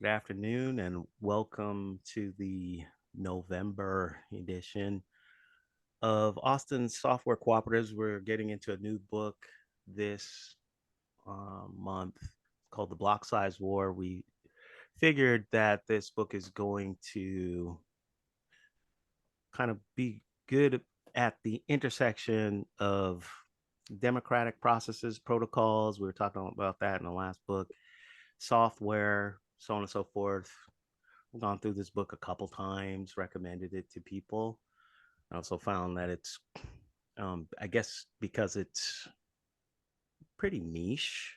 Good afternoon and welcome to the November edition of Austin's Software Cooperatives. We're getting into a new book this month called The Blocksize War. We figured that this book is going to kind of be good at the intersection of democratic processes, protocols. We were talking about that in the last book, software, so on and so forth. I've gone through this book a couple times, recommended it to people. I also found that it's, I guess, because it's pretty niche,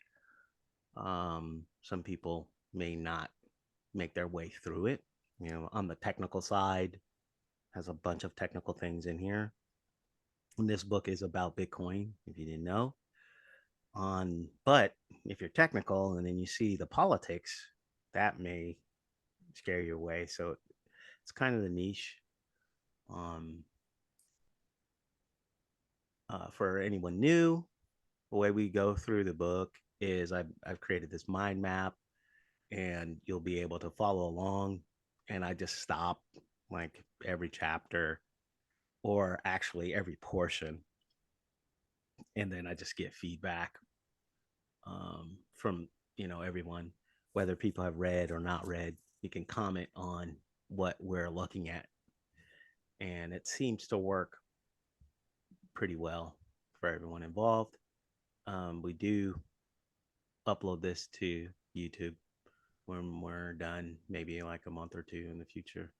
some people may not make their way through it. On the technical side, has a bunch of technical things in here. And this book is about Bitcoin, if you didn't know. But if you're technical and then you see the politics, that may scare you away. So it's kind of the niche. Um, for anyone new, the way we go through the book is I've created this mind map and you'll be able to follow along. And I just stop like every chapter or actually every portion. And then I just get feedback from, everyone, whether people have read or not read. You can comment on what we're looking at. And it seems to work pretty well for everyone involved. We do upload this to YouTube when we're done, maybe like a month or two in the future.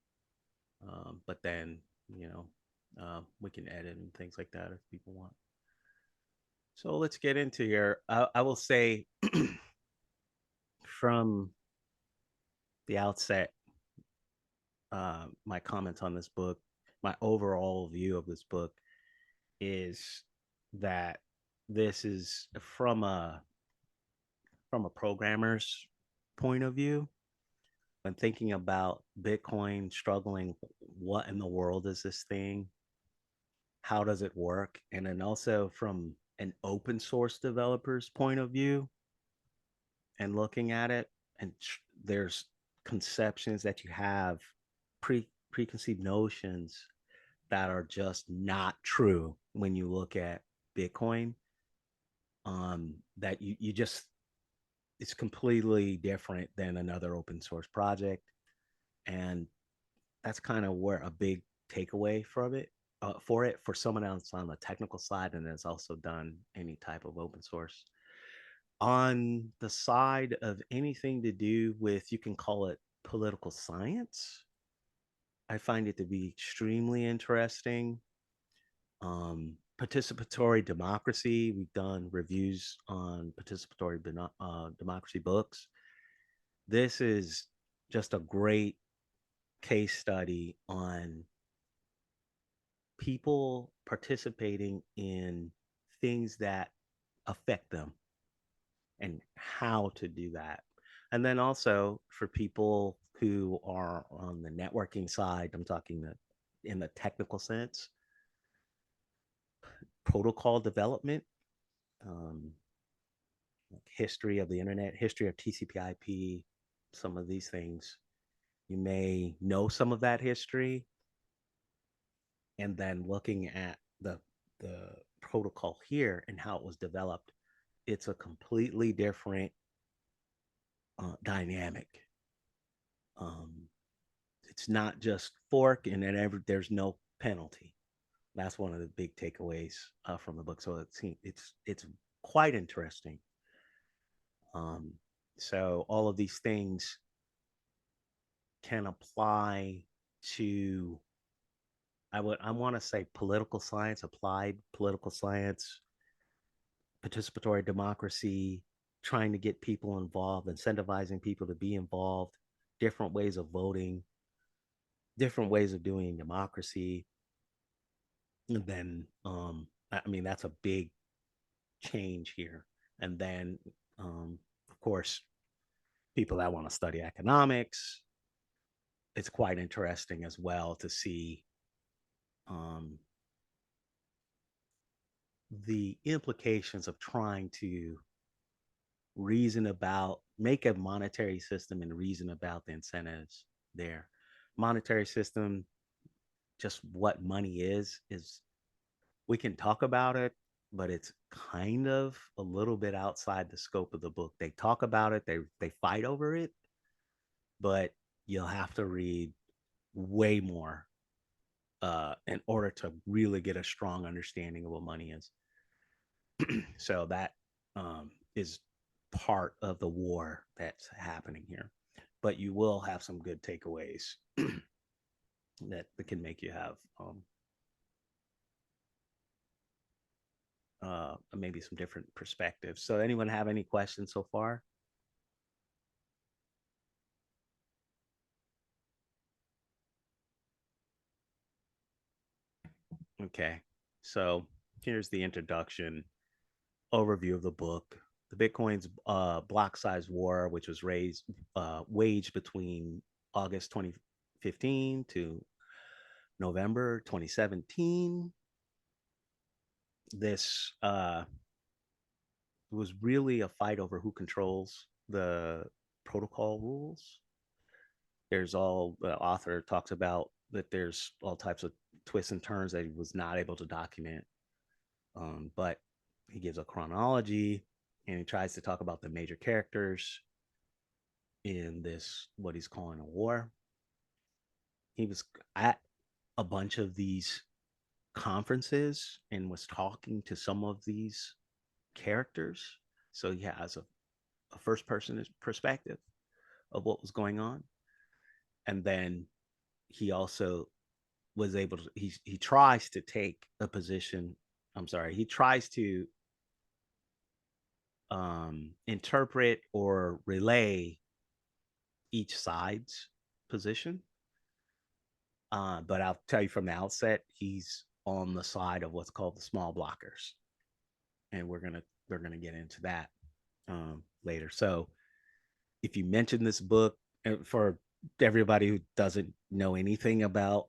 But then, we can edit and things like that if people want. So let's get into here. I will say from the outset, my comments on this book, my overall view of this book is that this is from a programmer's point of view. When thinking about Bitcoin, struggling, what in the world is this thing? How does it work? And then also from an open source developer's point of view and looking at it, and there's conceptions that you have, preconceived notions that are just not true when you look at Bitcoin. That you just it's completely different than another open source project, and that's kind of where a big takeaway from it for someone else on the technical side and has also done any type of open source. On the side of anything to do with, you can call it political science, I find it to be extremely interesting. Participatory democracy, we've done reviews on participatory democracy books. This is just a great case study on people participating in things that affect them and how to do that. And then also for people who are on the networking side, I'm talking in the technical sense, protocol development, um, history of the internet, history of TCP/IP, some of these things. You may know some of that history, and then looking at the protocol here and how it was developed, it's a completely different dynamic. Um, it's not just fork and then there's no penalty. That's one of the big takeaways from the book. So it's quite interesting. Um, so all of these things can apply to, I want to say, political science, applied political science, participatory democracy, trying to get people involved, incentivizing people to be involved, different ways of voting, different ways of doing democracy. And then, I mean, that's a big change here. And then, of course, people that want to study economics, it's quite interesting as well to see um, the implications of trying to make a monetary system and reason about the incentives there. Monetary system, just what money is we can talk about it, but it's kind of a little bit outside the scope of the book. They talk about it, they fight over it, but you'll have to read way more in order to really get a strong understanding of what money is. So that is part of the war that's happening here. But you will have some good takeaways that can make you have maybe some different perspectives. So, anyone have any questions so far? Okay, so here's the introduction overview of the book. The Bitcoin's Blocksize War, which was waged between August 2015 to November 2017. This was really a fight over who controls the protocol rules. The author talks about that there's all types of twists and turns that he was not able to document. But he gives a chronology and he tries to talk about the major characters in this, what he's calling a war. He was at a bunch of these conferences and was talking to some of these characters. So he has a first person perspective of what was going on. And then he also was able to, he tries to take a position. I'm sorry, he tries to interpret or relay each side's position. But I'll tell you from the outset, he's on the side of what's called the small blockers, and we're gonna get into that later. So, if you mention this book for everybody who doesn't know anything about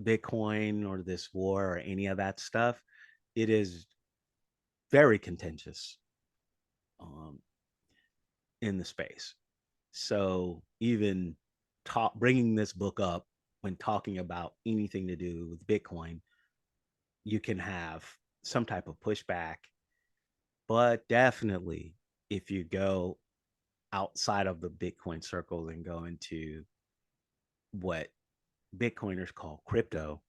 Bitcoin or this war or any of that stuff, it is very contentious um, in the space. So even bringing this book up when talking about anything to do with Bitcoin, you can have some type of pushback. But definitely, if you go outside of the Bitcoin circle and go into what Bitcoiners call crypto,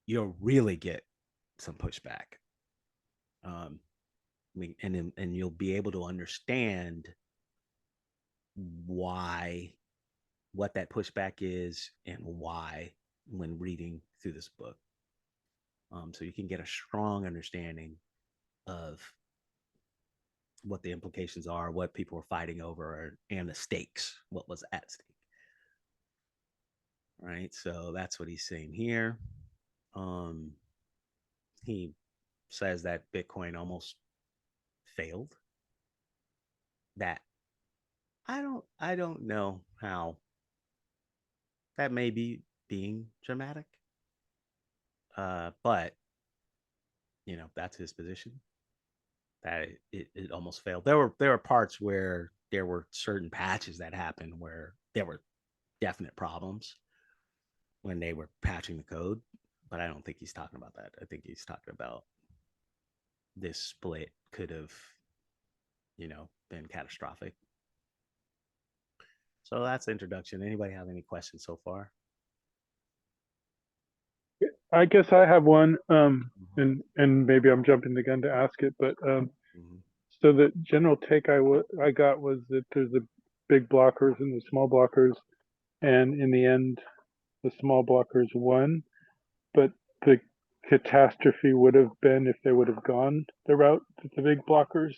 you'll really get some pushback. And you'll be able to understand why, what that pushback is, and why when reading through this book. So you can get a strong understanding of what the implications are, what people are fighting over, and the stakes, what was at stake. Right. So that's what he's saying here. Um, he says that Bitcoin almost failed. That I don't know how that may be being dramatic. But that's his position. That it almost failed. There were parts where there were certain patches that happened where there were definite problems when they were patching the code, but I don't think he's talking about that. I think he's talking about this split could have, been catastrophic. So that's the introduction. Anybody have any questions so far? I guess I have one, Mm-hmm. and maybe I'm jumping the gun to ask it, but Mm-hmm. so the general take I got was that there's the big blockers and the small blockers, and in the end, the small blockers won, but the catastrophe would have been if they would have gone the route that the big blockers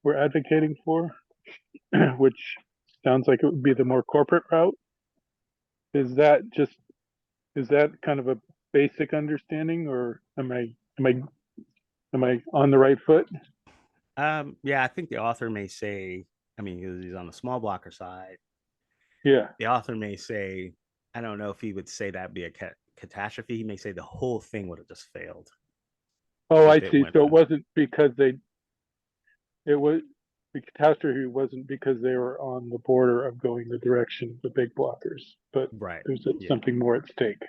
were advocating for, which sounds like it would be the more corporate route. Is that just is that kind of a basic understanding, or am I on the right foot? Yeah, I think the author may say, I mean, he's on the small blocker side. Yeah. The author may say, I don't know if he would say that'd be a catastrophe. He may say the whole thing would have just failed Oh, I if it see. went So it on. wasn't because it was. the catastrophe wasn't because they were on the border of going the direction of the big blockers, but Right. there's Yeah. something more at stake.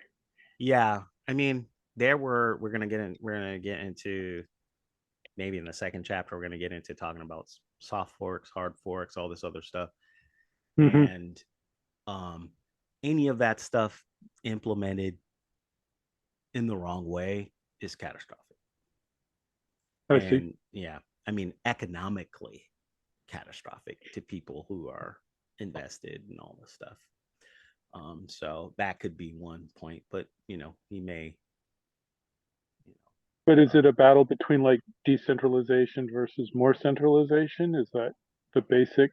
Yeah. I mean, we're gonna get into maybe in the second chapter, we're gonna get into talking about soft forks, hard forks, all this other stuff. Mm-hmm. And um any of that stuff implemented in the wrong way is catastrophic. I see. And yeah, I mean economically catastrophic to people who are invested in all this stuff. So that could be one point, but he may, you But is know, it a battle between like decentralization versus more centralization? Is that the basic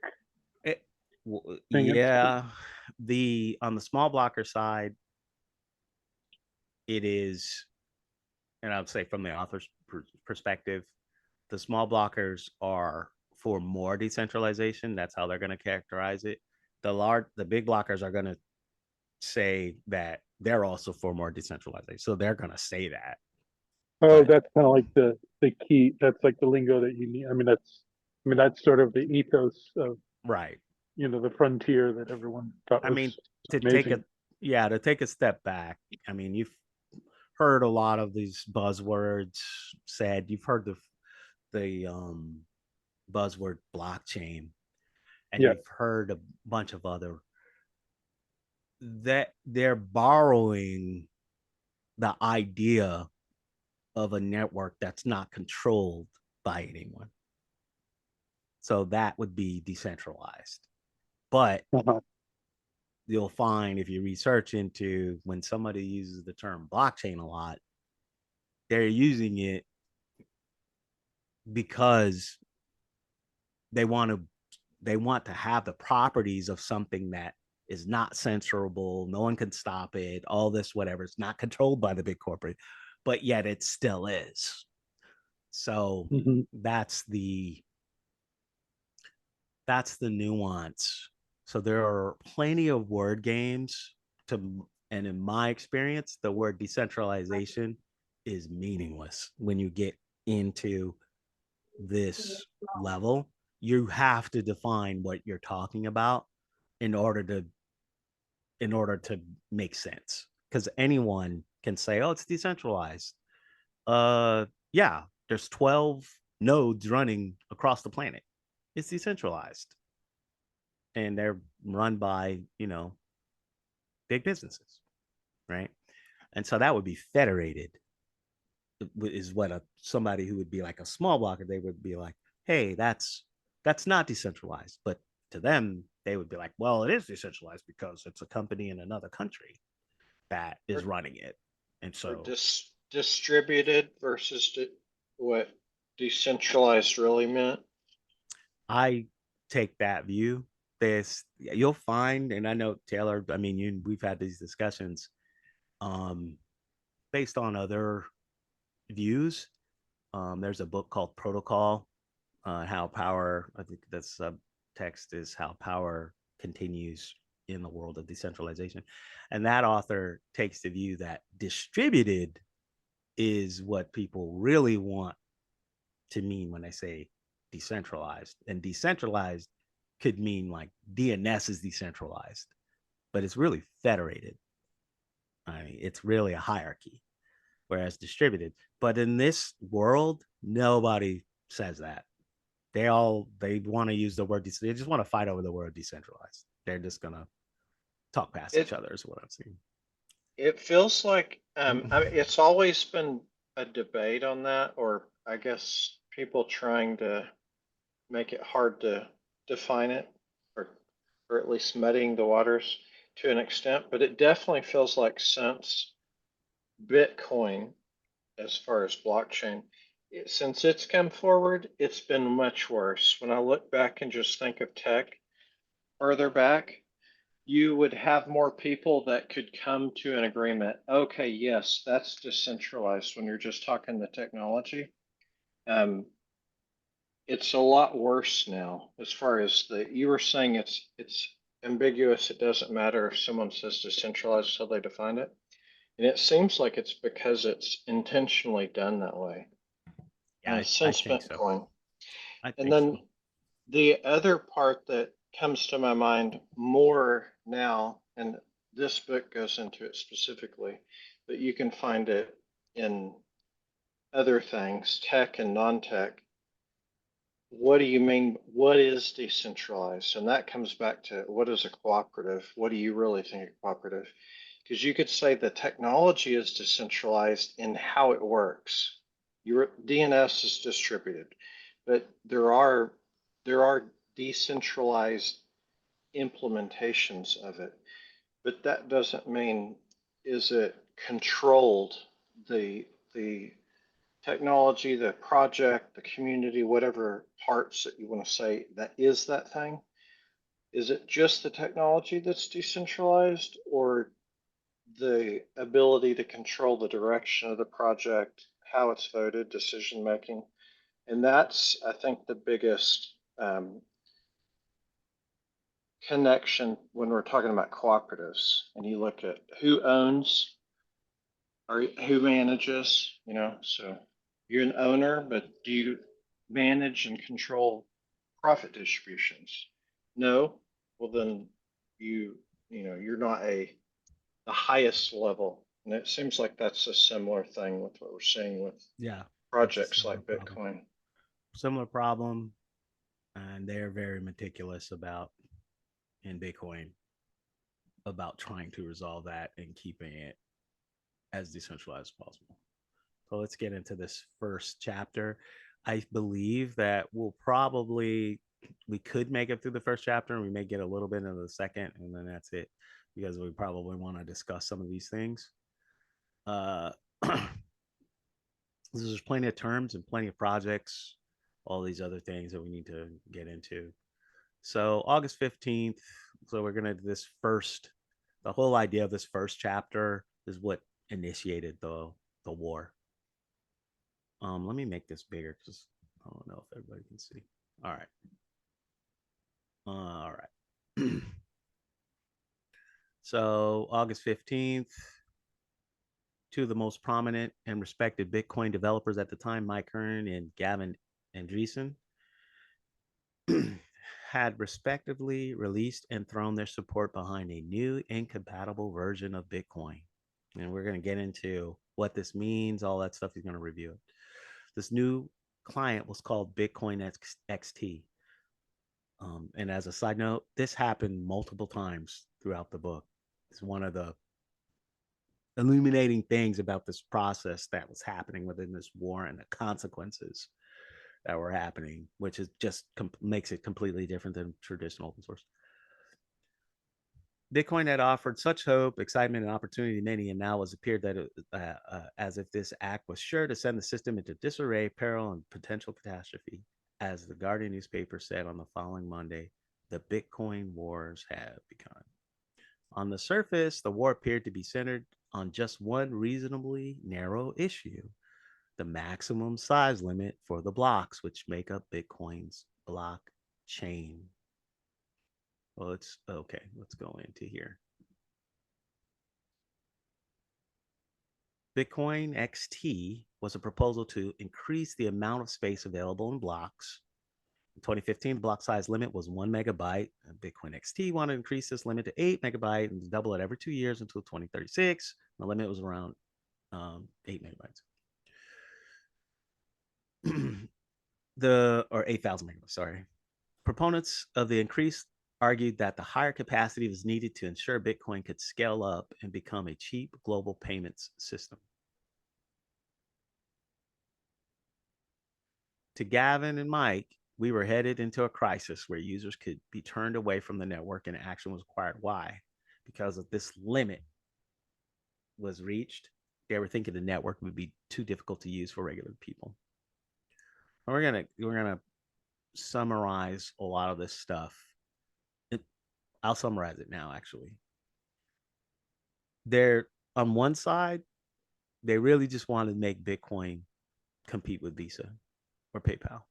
it, thing at stake? yeah, the on the small blocker side, it is, and I would say from the author's perspective, the small blockers are for more decentralization. That's how they're going to characterize it. The big blockers are going to say that they're also for more decentralization. So they're going to say that. Oh, But that's kind of like the key. That's like the lingo that you need. I mean that's sort of the ethos of right. the frontier that everyone thought I was mean, to take amazing. a yeah, to take a step back. I mean, you've heard a lot of these buzzwords said. You've heard the buzzword blockchain, and Yeah. you've heard a bunch of other that they're borrowing the idea of a network that's not controlled by anyone. So that would be decentralized. But Uh-huh. you'll find if you research into when somebody uses the term blockchain a lot, they're using it because they want to they want to have the properties of something that is not censorable, no one can stop it, all this whatever. It's not controlled by the big corporate, but yet it still is. So Hmm. that's the that's the nuance. So there are plenty of word games to, and in my experience, the word decentralization is meaningless when you get into this level. You have to define what you're talking about in order to in order to make sense. Because anyone can say, "Oh, it's decentralized." Yeah, there's 12 nodes running across the planet. It's decentralized, and they're run by big businesses, right? And so that would be federated, is what somebody who would be like a small blocker, they would be like, hey, that's not decentralized. But to them, they would be like, well, it is decentralized because it's a company in another country that is Or, running it. And or so distributed versus what decentralized really meant. I take that view. This you'll find, and I know Taylor, I mean, we've had these discussions um based on other views. There's a book called Protocol, how power, I think the subtext is how power continues in the world of decentralization. And that author takes the view that distributed is what people really want to mean when they say decentralized. And decentralized could mean like DNS is decentralized, but it's really federated. I mean, it's really a hierarchy, whereas distributed. But in this world, nobody says that. They want to use the word. They just want to fight over the word decentralized. They're just gonna talk past each It other. Is what I'm seeing. it feels like I mean, it's always been a debate on that, or I guess people trying to make it hard to define it, or or at least muddying the waters to an extent. But it definitely feels like since Bitcoin, as far as blockchain, since it's come forward, it's been much worse. When I look back and just think of tech further back, you would have more people that could come to an agreement. Okay, yes, that's decentralized when you're just talking the technology. Um, it's a lot worse now as far as you were saying it's ambiguous. It doesn't matter if someone says decentralized how they define it. And it seems like it's because it's intentionally done that way Yeah, I since think so. Bitcoin. I And think then so. The other part that comes to my mind more now, and this book goes into it specifically, but you can find it in other things, tech and non-tech. What do you mean? What is decentralized? And that comes back to what is a cooperative? What do you really think a cooperative? Because you could say the technology is decentralized in how it works. Your DNS is distributed, but there are decentralized implementations of it. But that doesn't mean is it controlled the technology, the project, the community, whatever parts that you want to say that is that thing. Is it just the technology that's decentralized or the ability to control the direction of the project, how it's voted, decision making? And that's, I think, the biggest connection when we're talking about cooperatives. And you look at who owns or who manages, so you're an owner, but do you manage and control profit distributions? No. Well, then you're not the highest level. And it seems like that's a similar thing with what we're seeing with Yeah, it's a projects similar like problem. Bitcoin. Similar problem, and they're very meticulous about in Bitcoin about trying to resolve that and keeping it as decentralized as possible. So let's get into this first chapter. I believe that we could make it through the first chapter and we may get a little bit into the second, and then that's it, because we probably want to discuss some of these things. Uh, there's plenty of terms and plenty of projects, all these other things that we need to get into. So August 15th. So we're gonna do this first. The whole idea of this first chapter is what initiated the war. Let me make this bigger because I don't know if everybody can see. All right. All right. So August 15th, two of the most prominent and respected Bitcoin developers at the time, Mike Hearn and Gavin Andreessen, had respectively released and thrown their support behind a new incompatible version of Bitcoin. And we're going to get into what this means, all that stuff. He's going to review it. This new client was called Bitcoin XT. And as a side note, this happened multiple times throughout the book. It's one of the illuminating things about this process that was happening within this war and the consequences that were happening, which is just makes it completely different than traditional open source. Bitcoin had offered such hope, excitement, and opportunity to many, and now it appeared that as if this act was sure to send the system into disarray, peril, and potential catastrophe. As the Guardian newspaper said on the following Monday, the Bitcoin wars have begun. On the surface, the war appeared to be centered on just one reasonably narrow issue: the maximum size limit for the blocks which make up Bitcoin's blockchain. Well, it's okay. Let's go into here. Bitcoin XT was a proposal to increase the amount of space available in blocks. In 2015, the block size limit was 1 megabyte. And Bitcoin XT wanted to increase this limit to 8 megabyte and double it every 2 years until 2036. The limit was around 8 megabytes. Or 8,000 megabytes, sorry. Proponents of the increase argued that the higher capacity was needed to ensure Bitcoin could scale up and become a cheap global payments system. To Gavin and Mike, we were headed into a crisis where users could be turned away from the network and action was required. Why? Because of this limit was reached. They were thinking the network would be too difficult to use for regular people. And we're gonna summarize a lot of this stuff. I'll summarize it now. Actually, they're on one side, they really just wanted to make Bitcoin compete with Visa or PayPal.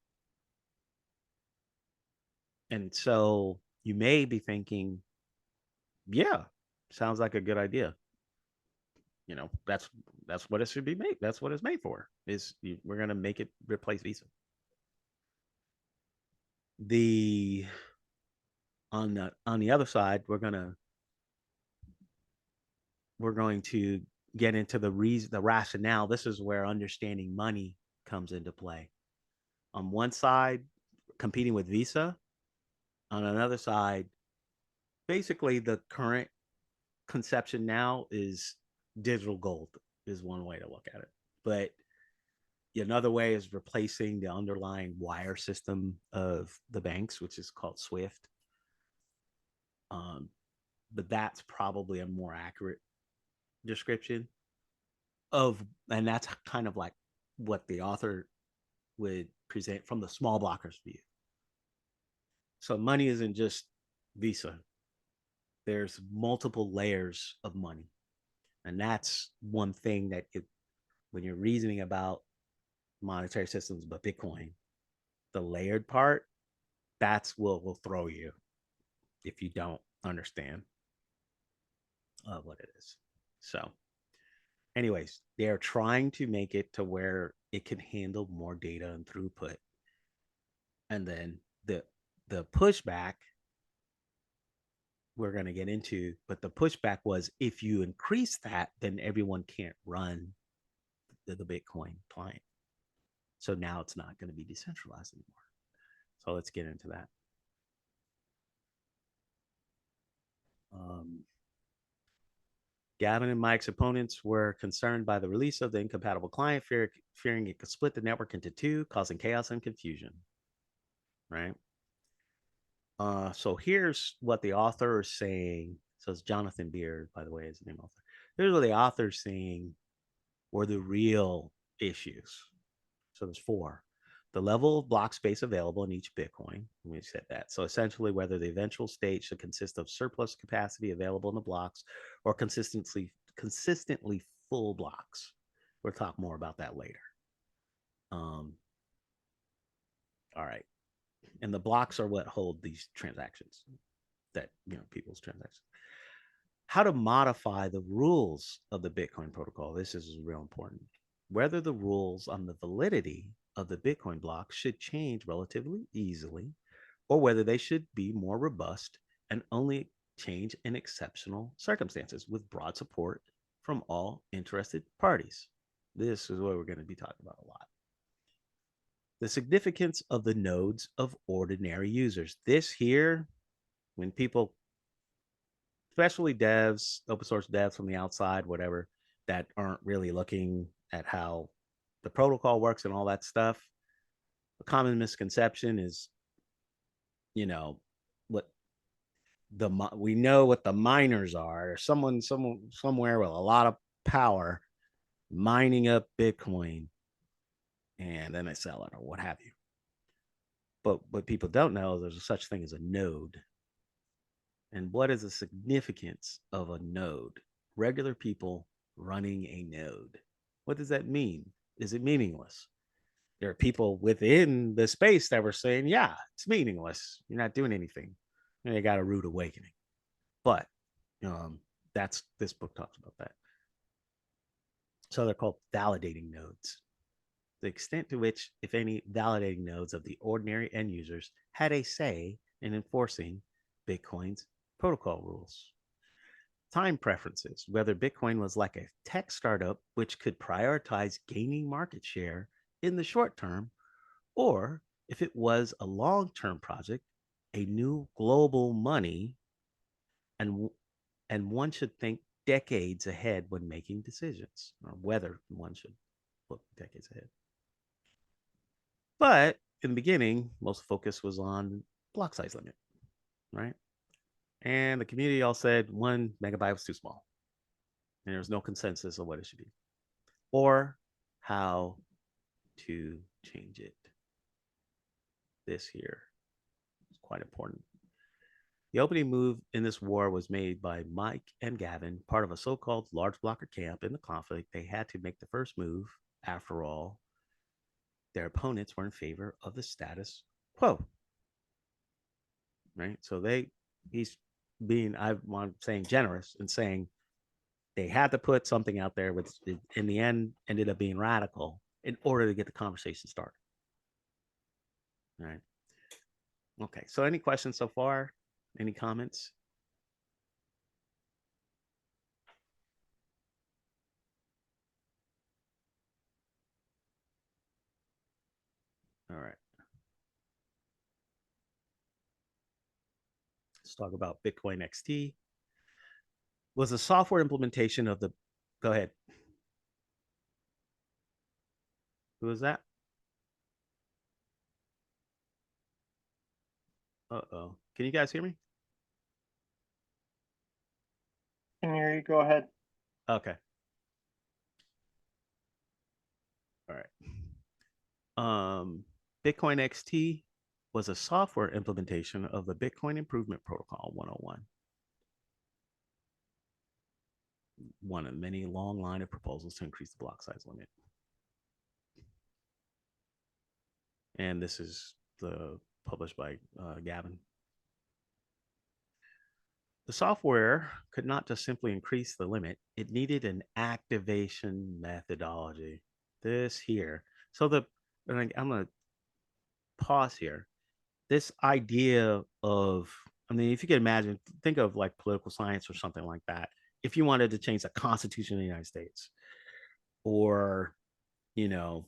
And so you may be thinking, yeah, sounds like a good idea. That's what it should be made. That's what it's made for. We're gonna make it replace Visa. The on the other side, we're going to get into the rationale. This is where understanding money comes into play. On one side, competing with Visa. On another side, basically the current conception now is digital gold is one way to look at it. But another way is replacing the underlying wire system of the banks, which is called Swift. Um, but that's probably a more accurate description of, and that's kind of like what the author would present from the small blockers view. So money isn't just Visa. There's multiple layers of money. And that's one thing that when you're reasoning about monetary systems, but Bitcoin, the layered part, that's what will throw you if you don't understand what it is. So, anyways, they're trying to make it to where it can handle more data and throughput. And then the pushback we're going to get into, but the pushback was if you increase that, then everyone can't run the Bitcoin client. So now it's not going to be decentralized anymore. So let's get into that. Gavin and Mike's opponents were concerned by the release of the incompatible client, fearing it could split the network into two, causing chaos and confusion. Right? So here's what the author is saying. So it's Jonathan Beard, by the way, is the name author. Here's what the author is saying were the real issues. So there's four. The level of block space available in each Bitcoin. We said that. So essentially, whether the eventual state should consist of surplus capacity available in the blocks or consistently full blocks. We'll talk more about that later. All right. And the blocks are what hold these transactions that, people's transactions. How to modify the rules of the Bitcoin protocol. This is real important. Whether the rules on the validity of the Bitcoin block should change relatively easily, or whether they should be more robust and only change in exceptional circumstances with broad support from all interested parties. This is what we're going to be talking about a lot. The significance of the nodes of ordinary users. This here, when people, especially devs, open source devs from the outside, whatever, that aren't really looking at how the protocol works and all that stuff, a common misconception is, what we know what the miners are. There's someone somewhere with a lot of power mining up Bitcoin, and then they sell it or what have you. But what people don't know is there's a such thing as a node. And what is the significance of a node? Regular people running a node. What does that mean? Is it meaningless? There are people within the space that were saying, yeah, it's meaningless. You're not doing anything. And they got a rude awakening. But this book talks about that. So they're called validating nodes. The extent to which, if any, validating nodes of the ordinary end users had a say in enforcing Bitcoin's protocol rules. Time preferences, whether Bitcoin was like a tech startup which could prioritize gaining market share in the short term, or if it was a long-term project, a new global money, and one should think decades ahead when making decisions, or whether one should look decades ahead. But in the beginning, most focus was on block size limit, right? And the community all said 1 megabyte was too small. And there was no consensus on what it should be or how to change it. This here is quite important. The opening move in this war was made by Mike and Gavin, part of a so-called large blocker camp in the conflict. They had to make the first move. After all, their opponents were in favor of the status quo. Right? So he's being, I'm saying, generous and saying they had to put something out there, which in the end ended up being radical in order to get the conversation started. Right? Okay. So any questions so far? Any comments? All right. Let's talk about Bitcoin XT. Was a software implementation of the. Go ahead. Who was that? Uh-oh. Can you guys hear me? Can you go ahead? Okay. All right. Bitcoin XT was a software implementation of the Bitcoin Improvement Protocol 101, one of many long line of proposals to increase the block size limit. And this is the published by Gavin. The software could not just simply increase the limit, it needed an activation methodology. This here. So I'm going to pause here. This idea of, I mean, if you can imagine, think of like political science or something like that. If you wanted to change the Constitution of the United States or, you know,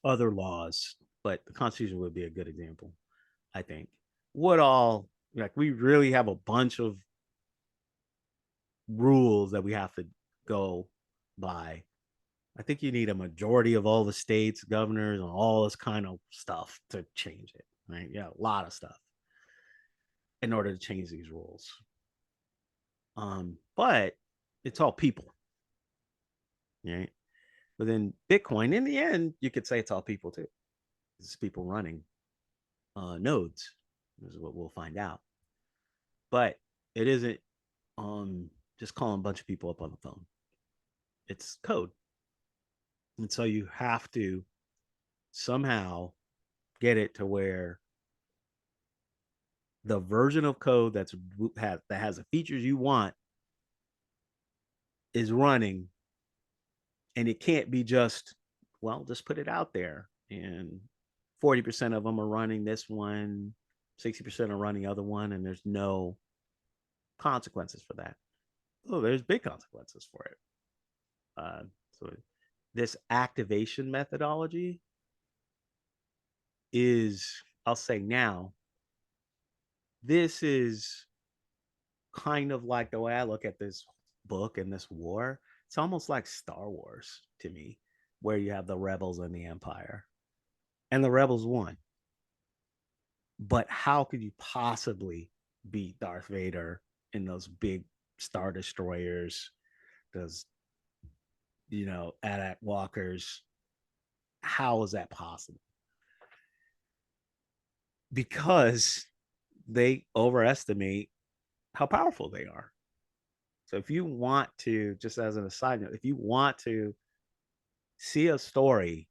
other laws, but the Constitution would be a good example, I think. What all, like, we really have a bunch of rules that we have to go by. I think you need a majority of all the states, governors, and all this kind of stuff to change it, right? Yeah, a lot of stuff in order to change these rules. But it's all people, right? But then Bitcoin, in the end, you could say it's all people too. It's people running nodes. This is what we'll find out. But it isn't just calling a bunch of people up on the phone. It's code. And so you have to somehow get it to where the version of code that has the features you want is running, and it can't be just, well, just put it out there and 40% of them are running this one, 60% are running the other one, and there's no consequences for that. Oh, there's big consequences for it. uh, so this activation methodology is, I'll say now, this is kind of like the way I look at this book and this war. It's almost like Star Wars to me, where you have the rebels and the empire, and the rebels won. But how could you possibly beat Darth Vader in those big star destroyers, those, AT-AT walkers? How is that possible? Because they overestimate how powerful they are. So if you want to, just as an aside note, if you want to see a story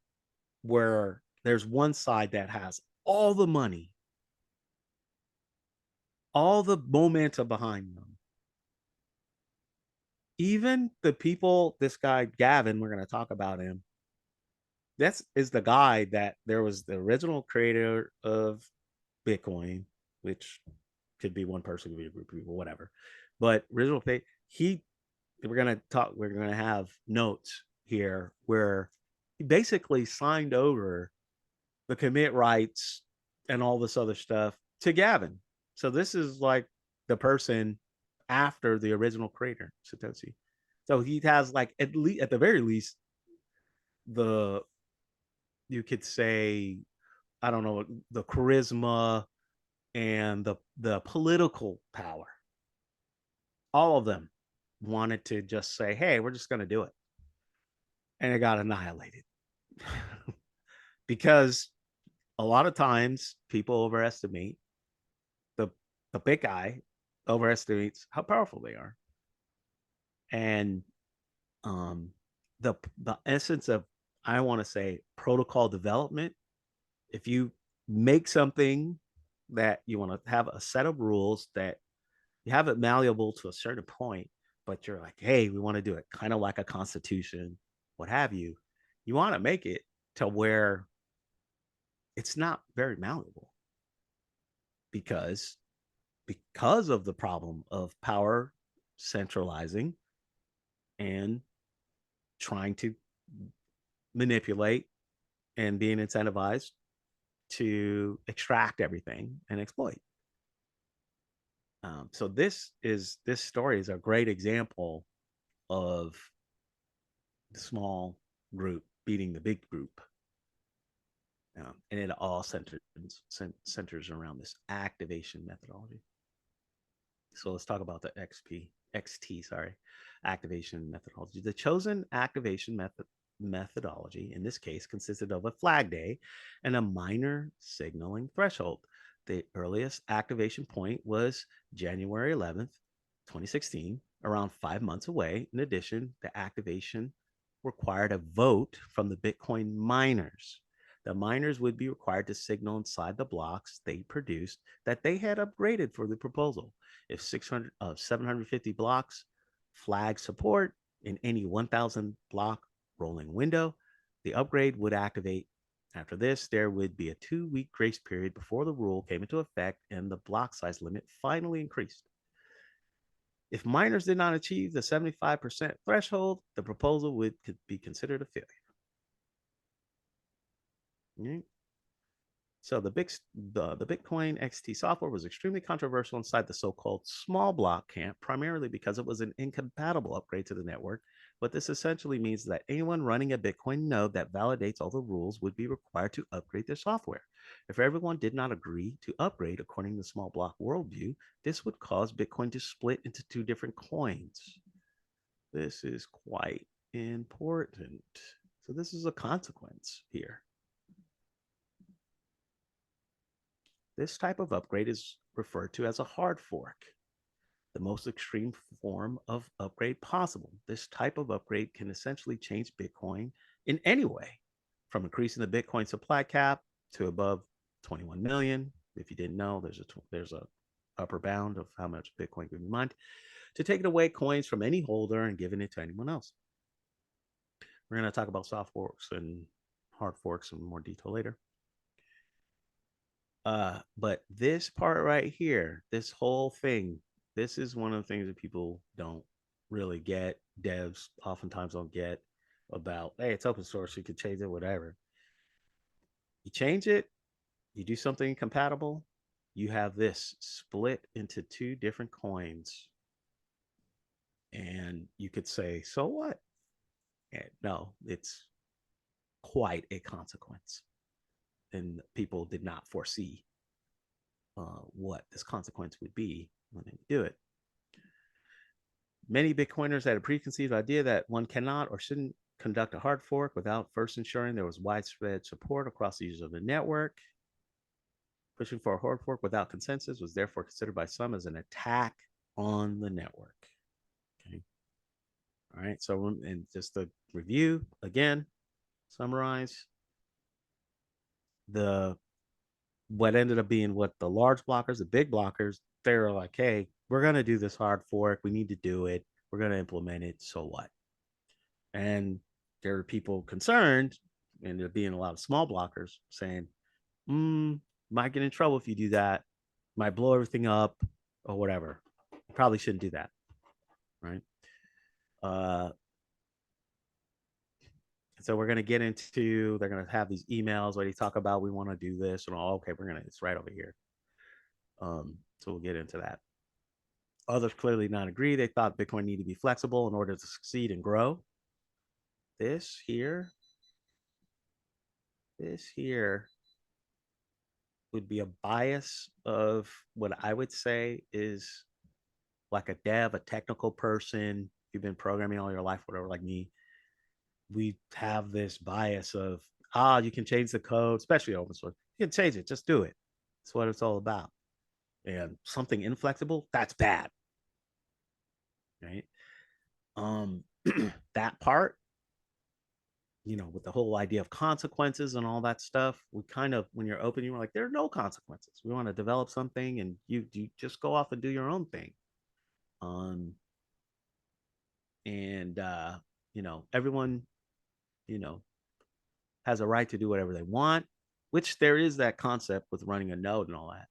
where there's one side that has all the money, all the momentum behind them, even the people, this guy Gavin, we're going to talk about him. This is the guy that there was the original creator of Bitcoin, which could be one person, could be a group of people, whatever. But original we're going to have notes here where he basically signed over the commit rights and all this other stuff to Gavin. So this is like the person after the original creator, Satoshi. So he has, like, at the very least, the, you could say, I don't know, the charisma and the political power. All of them wanted to just say, hey, we're just going to do it. And it got annihilated. Because a lot of times people overestimate, the the big guy overestimates how powerful they are. And um the essence of, I want to say, protocol development, if you make something that you want to have a set of rules that you have it malleable to a certain point, but you're like, hey, we want to do it kind of like a constitution, what have you, you want to make it to where it's not very malleable. because of the problem of power centralizing and trying to manipulate and being incentivized to extract everything and exploit. So this story is a great example of the small group beating the big group, and it all centers around this activation methodology. So let's talk about the activation methodology. The chosen activation methodology in this case consisted of a flag day and a miner signaling threshold. The earliest activation point was January 11th, 2016, around 5 months away. In addition, the activation required a vote from the Bitcoin miners. The miners would be required to signal inside the blocks they produced that they had upgraded for the proposal. If 750 blocks flag support in any 1,000 block rolling window, the upgrade would activate. After this, there would be a 2-week grace period before the rule came into effect and the block size limit finally increased. If miners did not achieve the 75% threshold, the proposal would be considered a failure. Right? So the Bitcoin XT software was extremely controversial inside the so-called small block camp, primarily because it was an incompatible upgrade to the network. What this essentially means is that anyone running a Bitcoin node that validates all the rules would be required to upgrade their software. If everyone did not agree to upgrade according to the small block worldview, this would cause Bitcoin to split into two different coins. This is quite important. So this is a consequence here. This type of upgrade is referred to as a hard fork, the most extreme form of upgrade possible. This type of upgrade can essentially change Bitcoin in any way, from increasing the Bitcoin supply cap to above 21 million. If you didn't know, there's a upper bound of how much Bitcoin can be mined, to taking away coins from any holder and giving it to anyone else. We're going to talk about soft forks and hard forks in more detail later. But this part right here, this whole thing, this is one of the things that people don't really get. Devs oftentimes don't get about, hey, it's open source, you could change it, whatever. You change it, you do something compatible, you have this split into two different coins. And you could say, so what? And no, it's quite a consequence. And people did not foresee what this consequence would be when they would do it. Many Bitcoiners had a preconceived idea that one cannot or shouldn't conduct a hard fork without first ensuring there was widespread support across the users of the network. Pushing for a hard fork without consensus was therefore considered by some as an attack on the network. Okay. All right. So, and just to review again, summarize what ended up being what the large blockers, the big blockers, they were like, hey, we're going to do this hard fork. We need to do it. We're going to implement it. So what? And there were people concerned, and there being a lot of small blockers saying, might get in trouble if you do that, might blow everything up or whatever. You probably shouldn't do that. Right. So we're going to get into, they're going to have these emails where they talk about, we want to do this and all. Okay, it's right over here. So we'll get into that. Others clearly not agree. They thought Bitcoin needed to be flexible in order to succeed and grow. This here would be a bias of what I would say is like a dev, a technical person. You've been programming all your life, whatever, like me. We have this bias of, you can change the code, especially open source. You can change it, just do it. That's what it's all about. And something inflexible, that's bad. Right? That part, with the whole idea of consequences and all that stuff, we kind of, when you're open, you're like, there are no consequences. We want to develop something and you just go off and do your own thing. And everyone, has a right to do whatever they want, which there is that concept with running a node and all that.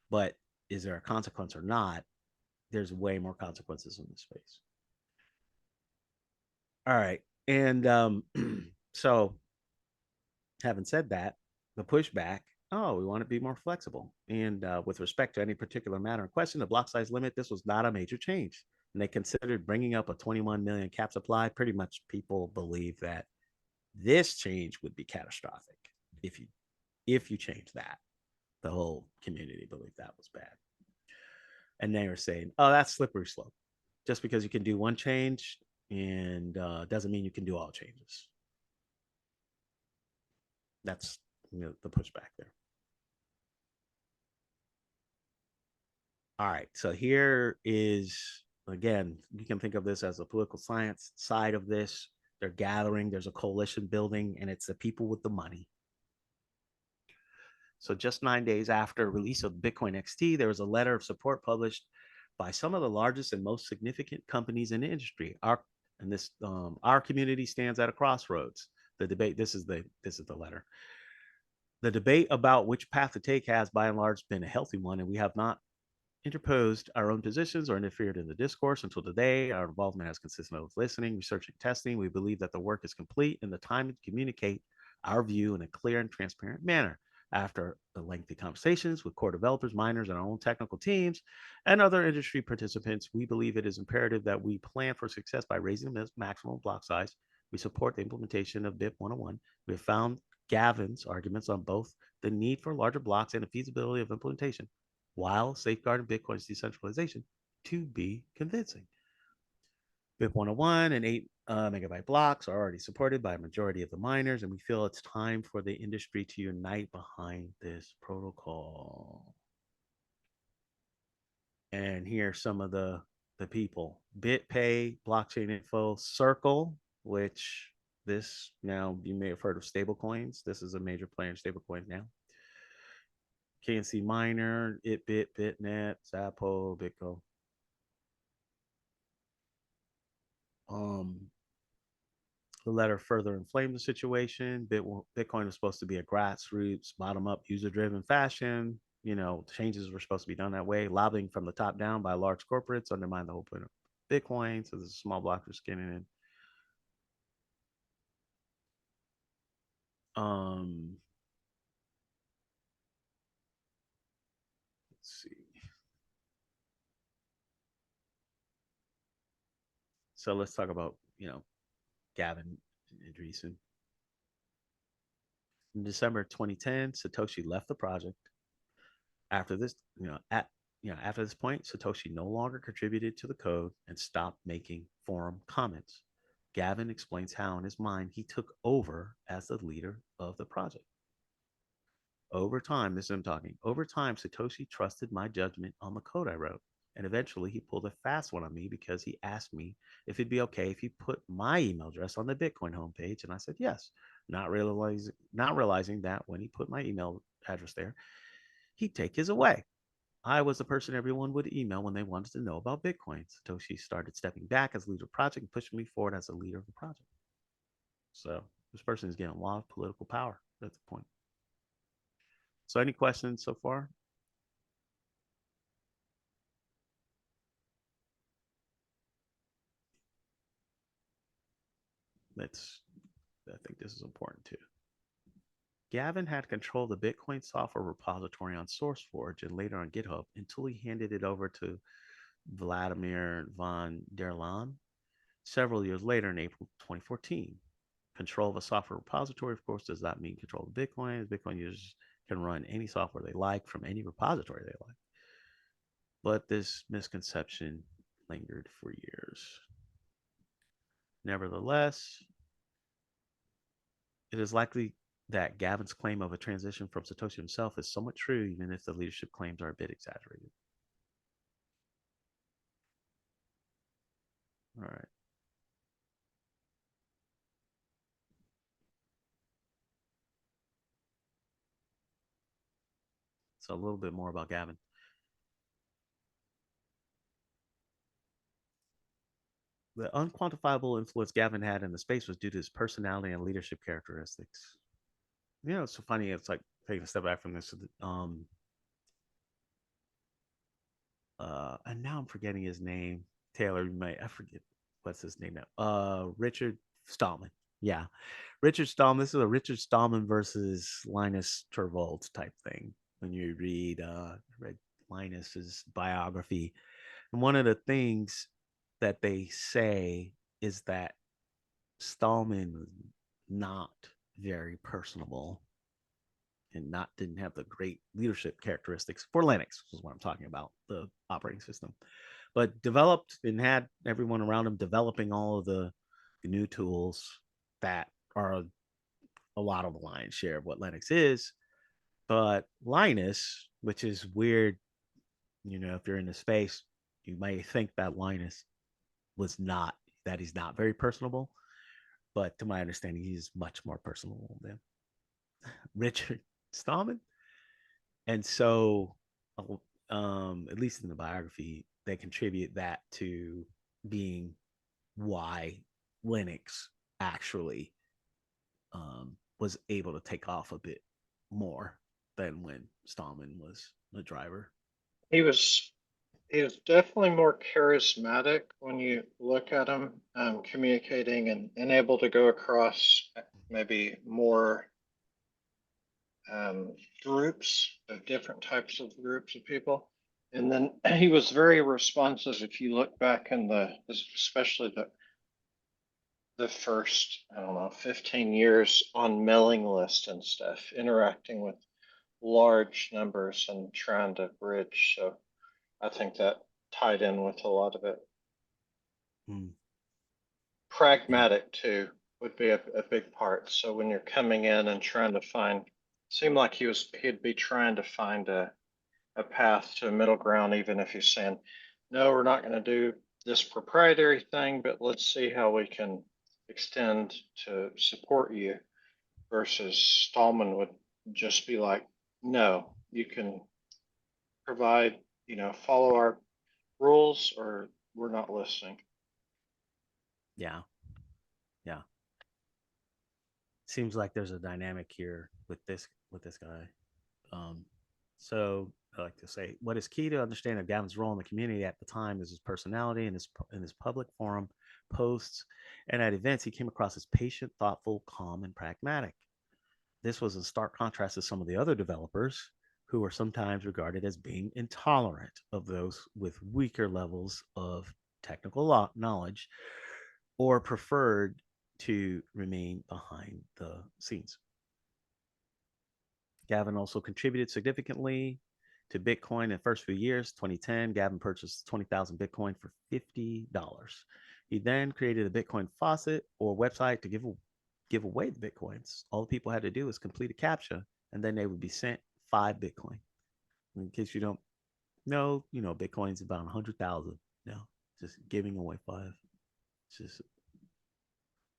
But is there a consequence or not? There's way more consequences in this space. All right. And so, having said that, the pushback, oh, we want to be more flexible. And with respect to any particular matter in question, the block size limit, this was not a major change. And they considered bringing up a 21 million cap supply. Pretty much people believe that this change would be catastrophic if you change that. The whole community believed that was bad. And they were saying, oh, that's slippery slope. Just because you can do one change and doesn't mean you can do all changes. That's the pushback there. All right. So here is, again, you can think of this as a political science side of this. They're gathering, there's a coalition building, and it's the people with the money. So just 9 days after release of Bitcoin XT, there was a letter of support published by some of the largest and most significant companies in the industry. Our community stands at a crossroads. The debate. This is the letter. The debate about which path to take has, by and large, been a healthy one, and we have not interposed our own positions or interfered in the discourse until today. Our involvement has consisted of listening, researching, testing. We believe that the work is complete and the time to communicate our view in a clear and transparent manner. After the lengthy conversations with core developers, miners, and our own technical teams and other industry participants, we believe it is imperative that we plan for success by raising the maximum block size. We support the implementation of BIP 101. We have found Gavin's arguments on both the need for larger blocks and the feasibility of implementation while safeguarding Bitcoin's decentralization to be convincing. BIP 101 and 8 megabyte blocks are already supported by a majority of the miners, and we feel it's time for the industry to unite behind this protocol. And here's some of the people: BitPay, Blockchain Info, Circle, which this now you may have heard of stablecoins. This is a major player in stablecoins now. KNC Miner, ItBit, BitNet, Zappo, Bitco. Um, the letter further inflamed the situation. Bitcoin was supposed to be a grassroots, bottom-up, user-driven fashion. Changes were supposed to be done that way. Lobbying from the top down by large corporates undermined the whole point of Bitcoin. So there's a small block for skinning in. Let's see. So let's talk about Gavin Andreessen. In December 2010, Satoshi left the project. After this, after this point, Satoshi no longer contributed to the code and stopped making forum comments. Gavin explains how, in his mind, he took over as the leader of the project. Over time, this is him talking. Over time, Satoshi trusted my judgment on the code I wrote. And eventually he pulled a fast one on me because he asked me if it'd be okay if he put my email address on the Bitcoin homepage. And I said yes, not realizing that when he put my email address there, he'd take his away. I was the person everyone would email when they wanted to know about Bitcoin. Satoshi started stepping back as leader of the project and pushing me forward as a leader of the project. So this person is getting a lot of political power at the point. So any questions so far? I think this is important too. Gavin had control of the Bitcoin software repository on SourceForge and later on GitHub until he handed it over to Vladimir von der Laan several years later in April 2014. Control of a software repository, of course, does not mean control of Bitcoin. Bitcoin users can run any software they like from any repository they like. But this misconception lingered for years. Nevertheless, it is likely that Gavin's claim of a transition from Satoshi himself is somewhat true, even if the leadership claims are a bit exaggerated. All right. So a little bit more about Gavin. The unquantifiable influence Gavin had in the space was due to his personality and leadership characteristics. It's so funny. It's like taking a step back from this. and now I'm forgetting his name. Taylor, you might I forget what's his name now. Richard Stallman. Yeah, Richard Stallman. This is a Richard Stallman versus Linus Torvalds type thing. When you read Linus's biography, and one of the things that they say is that Stallman was not very personable and not didn't have the great leadership characteristics for Linux, is what I'm talking about, the operating system. But developed and had everyone around him developing all of the new tools that are a lot of the lion's share of what Linux is. But Linus, which is weird, if you're in the space, you may think that Linus was not, that he's not very personable. But to my understanding, he's much more personable than Richard Stallman. And so, at least in the biography, they contribute that to being why Linux actually was able to take off a bit more than when Stallman was the driver. He was he was definitely more charismatic when you look at him, communicating and able to go across maybe more groups of different types of groups of people. And then he was very responsive. If you look back in especially the first, I don't know, 15 years on mailing list and stuff, interacting with large numbers and trying to bridge. So I think that tied in with a lot of it. Mm, yeah, Pragmatic too would be a big part. So when you're coming in and trying to find, seemed like he'd be trying to find a path to a middle ground, even if he's saying, no, we're not going to do this proprietary thing, but let's see how we can extend to support you. Versus Stallman would just be like, no, you can provide, follow our rules or we're not listening. yeah, yeah. Seems like there's a dynamic here with this guy. Um, so I like to say, what is key to understanding Gavin's role in the community at the time is his personality and his public forum posts and at events. He came across as patient, thoughtful, calm, and pragmatic. This was in stark contrast to some of the other developers who were sometimes regarded as being intolerant of those with weaker levels of technical knowledge or preferred to remain behind the scenes. Gavin also contributed significantly to Bitcoin in the first few years. 2010, Gavin purchased 20,000 Bitcoin for $50. He then created a Bitcoin faucet or website to give away the Bitcoins. All the people had to do was complete a CAPTCHA, and then they would be sent 5 Bitcoin. In case you don't know, Bitcoin's about 100,000 now. Just giving away 5. It's just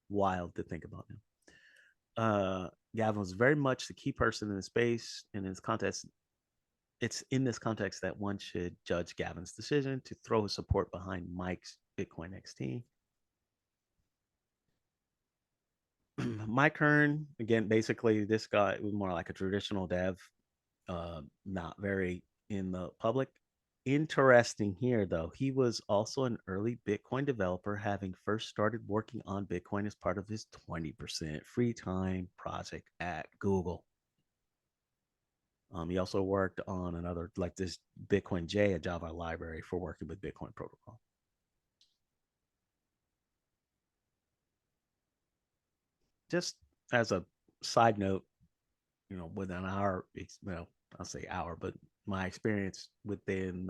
wild to think about now. Gavin was very much the key person in the space, and in this context, it's in this context that one should judge Gavin's decision to throw his support behind Mike's Bitcoin XT. Mike Hearn, again, basically, this guy was more like a traditional dev, not very in the public. Interesting here, though, he was also an early Bitcoin developer, having first started working on Bitcoin as part of his 20% free time project at Google. He also worked on another, like this Bitcoin J, a Java library for working with Bitcoin protocol. Just as a side note, within our, I'll say our, but my experience within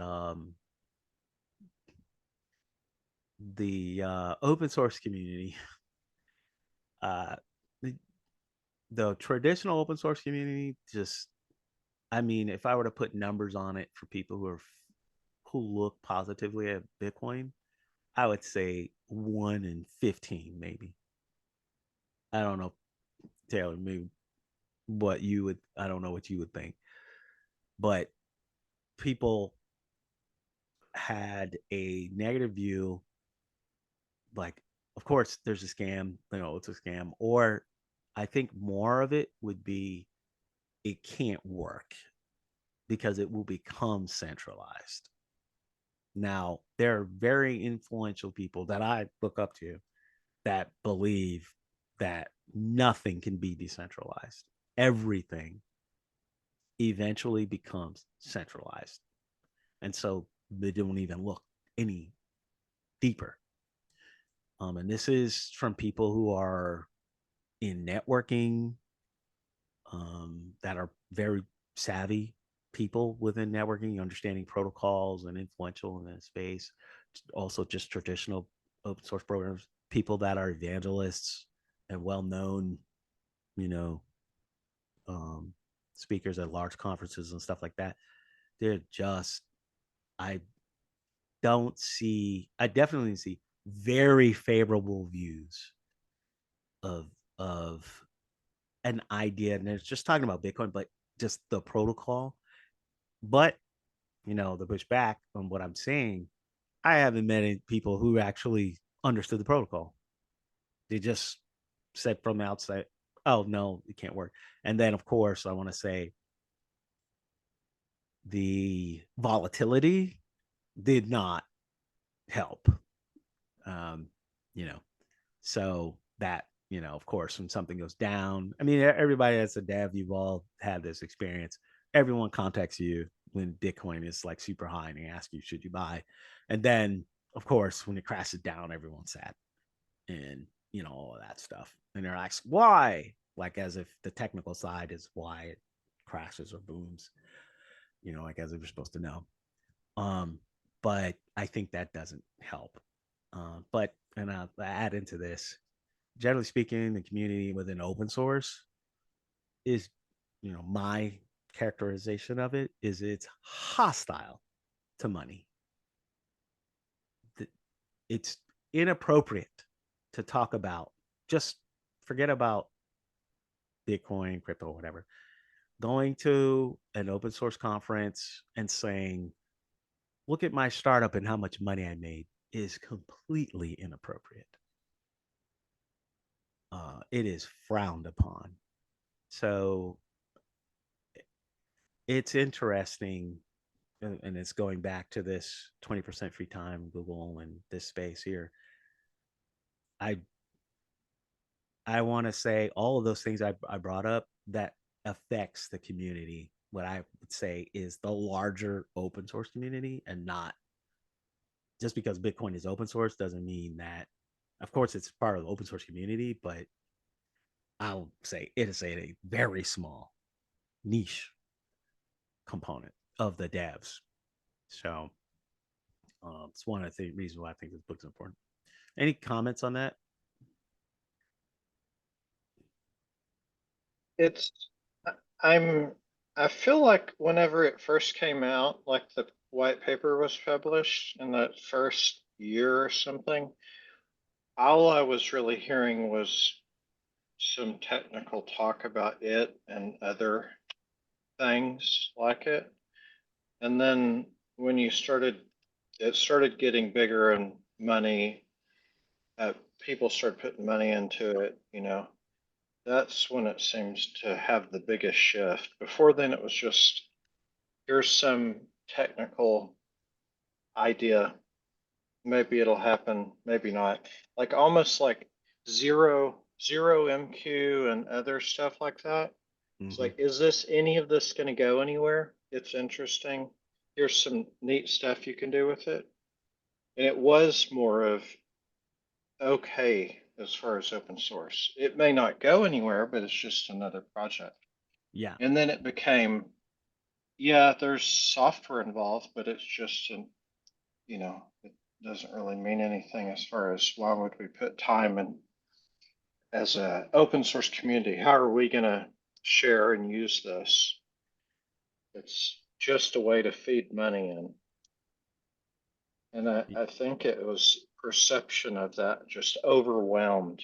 the open source community, uh, the, the traditional open source community, just, I mean, if I were to put numbers on it for people who look positively at Bitcoin, I would say 1 in 15, maybe. I don't know, Taylor, maybe I don't know what you would think, but people had a negative view. Like, of course, there's a scam, it's a scam. Or I think more of it would be it can't work because it will become centralized. Now, there are very influential people that I look up to that believe that nothing can be decentralized. Everything eventually becomes centralized. And so they don't even look any deeper. And this is from people who are in networking, that are very savvy people within networking, understanding protocols and influential in that space. Also, just traditional open source programs, people that are evangelists and well known, you know, um, speakers at large conferences and stuff like that. They're just, I I definitely see very favorable views of of an idea, and it's just talking about Bitcoin, but just the protocol. But the pushback on what I'm saying, I haven't met any people who actually understood the protocol. They just said from the outside, "Oh no, it can't work." And then, of course, I want to say the volatility did not help. Um, you know, so that of course, when something goes down, I mean, everybody that's a dev, you've all had this experience. Everyone contacts you when Bitcoin is like super high and they ask you, should you buy? And then, of course, when it crashes down, everyone's sad and all of that stuff. And they're asked why, like as if the technical side is why it crashes or booms, like as if you're supposed to know. Um, but I think that doesn't help. But and I'll add into this, generally speaking, the community within open source is, my characterization of it is it's hostile to money. It's inappropriate to talk about, just forget about Bitcoin, crypto, whatever. Going to an open source conference and saying, look at my startup and how much money I made is completely inappropriate. It is frowned upon. So it's interesting, and it's going back to this 20% free time, Google, and this space here. I I want to say all of those things I brought up that affects the community. What I would say is the larger open source community, and not just because Bitcoin is open source doesn't mean that. Of course, it's part of the open source community, but I'll say it is a very small niche component of the devs. So it's one of the reasons why I think this book's important. Any comments on that? It's I'm I feel like whenever it first came out, like the white paper was published in that first year or something, all I was really hearing was some technical talk about it and other things like it. And then when it started getting bigger and money, people started putting money into it, that's when it seems to have the biggest shift. Before then, it was just here's some technical idea. Maybe it'll happen, maybe not. Like almost like zero MQ and other stuff like that. It's Mm-hmm. like, is this any of this going to go anywhere? It's interesting. Here's some neat stuff you can do with it. And it was more of okay as far as open source. It may not go anywhere, but it's just another project. Yeah. And then it became, yeah, there's software involved, but it's just it doesn't really mean anything as far as why would we put time in as a open source community? How are we going to share and use this? It's just a way to feed money in. And I think it was perception of that just overwhelmed.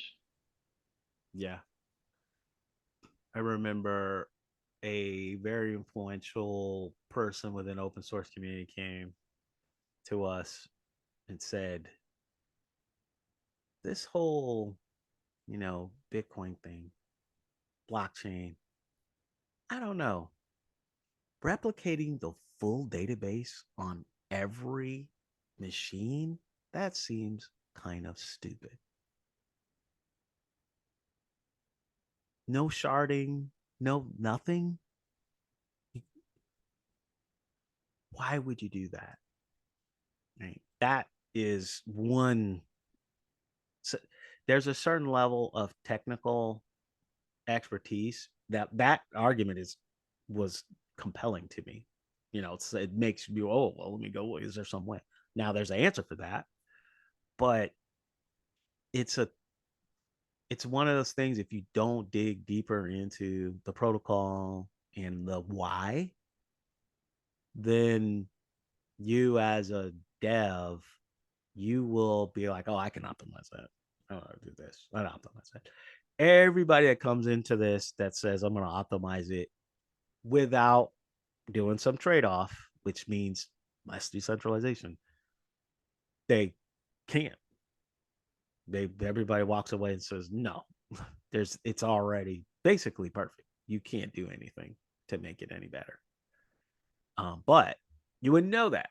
Yeah. I remember a very influential person within open source community came to us and said, this whole, Bitcoin thing, blockchain, I don't know. Replicating the full database on every machine, that seems kind of stupid. No sharding, no nothing. Why would you do that? Right? That is one. So there's a certain level of technical expertise that argument was compelling to me. It makes you, oh well, let me go. Is there some way? Now there's an answer for that, but it's a it's one of those things. If you don't dig deeper into the protocol and the why, then you as a dev, you will be like, oh, I can optimize that. I don't do this. I optimize that. Everybody that comes into this that says I'm going to optimize it without doing some trade-off, which means less decentralization, they can't. Everybody walks away and says no. It's already basically perfect. You can't do anything to make it any better. But you wouldn't know that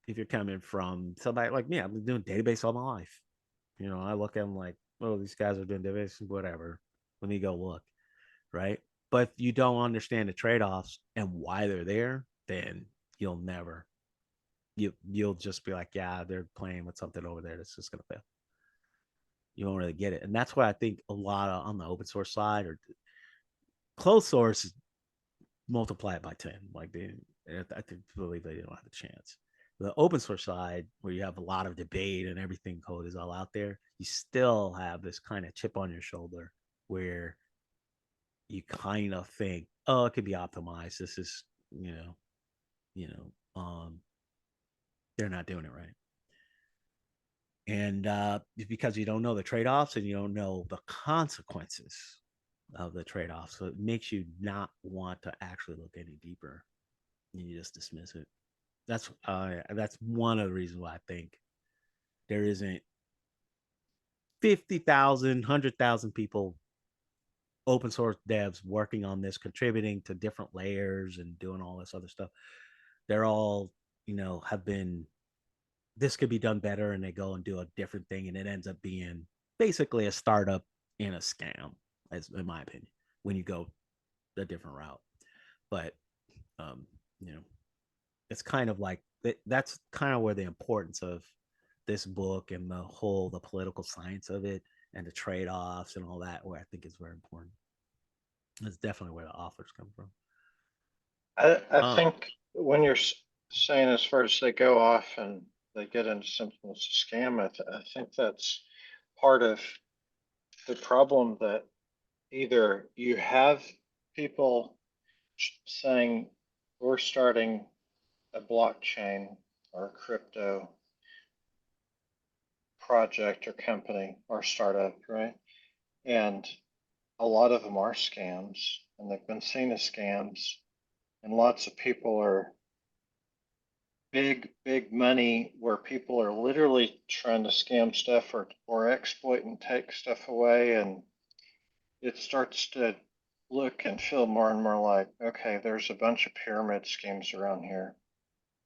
if you're coming from somebody like me. I've been doing database all my life. I look at them like, oh, these guys are doing database, whatever. Let me go look, right? But you don't understand the trade-offs and why they're there, then you'll never you'll just be like, yeah, they're playing with something over there that's just gonna fail. You won't really get it. And that's why I think a lot of on the open source side or closed source, multiply it by 10. Like I believe they don't have a chance. The open source side, where you have a lot of debate and everything code is all out there, you still have this kind of chip on your shoulder where you kind of think, oh, it could be optimized. This is, you know, they're not doing it right. And because you don't know the trade-offs and you don't know the consequences of the trade-offs, so it makes you not want to actually look any deeper. You just dismiss it. That's one of the reasons why I think there isn't 50,000, 100,000 people, open source devs working on this, contributing to different layers and doing all this other stuff. They're all, have been, this could be done better, and they go and do a different thing, and it ends up being basically a startup and a scam, as in my opinion, when you go a different route. But um, you know, it's kind of like that's kind of where the importance of this book and the political science of it and the trade-offs and all that, where I think is very important. That's definitely where the authors come from. I uh think when you're saying as far as they go off and they get into something that's a scam, I think that's part of the problem, that either you have people saying we're starting a blockchain or a crypto project or company or startup, right? And a lot of them are scams, and they've been seen as scams, and lots of people are big money where people are literally trying to scam stuff or exploit and take stuff away, and it starts to look and feel more and more like, okay, there's a bunch of pyramid schemes around here.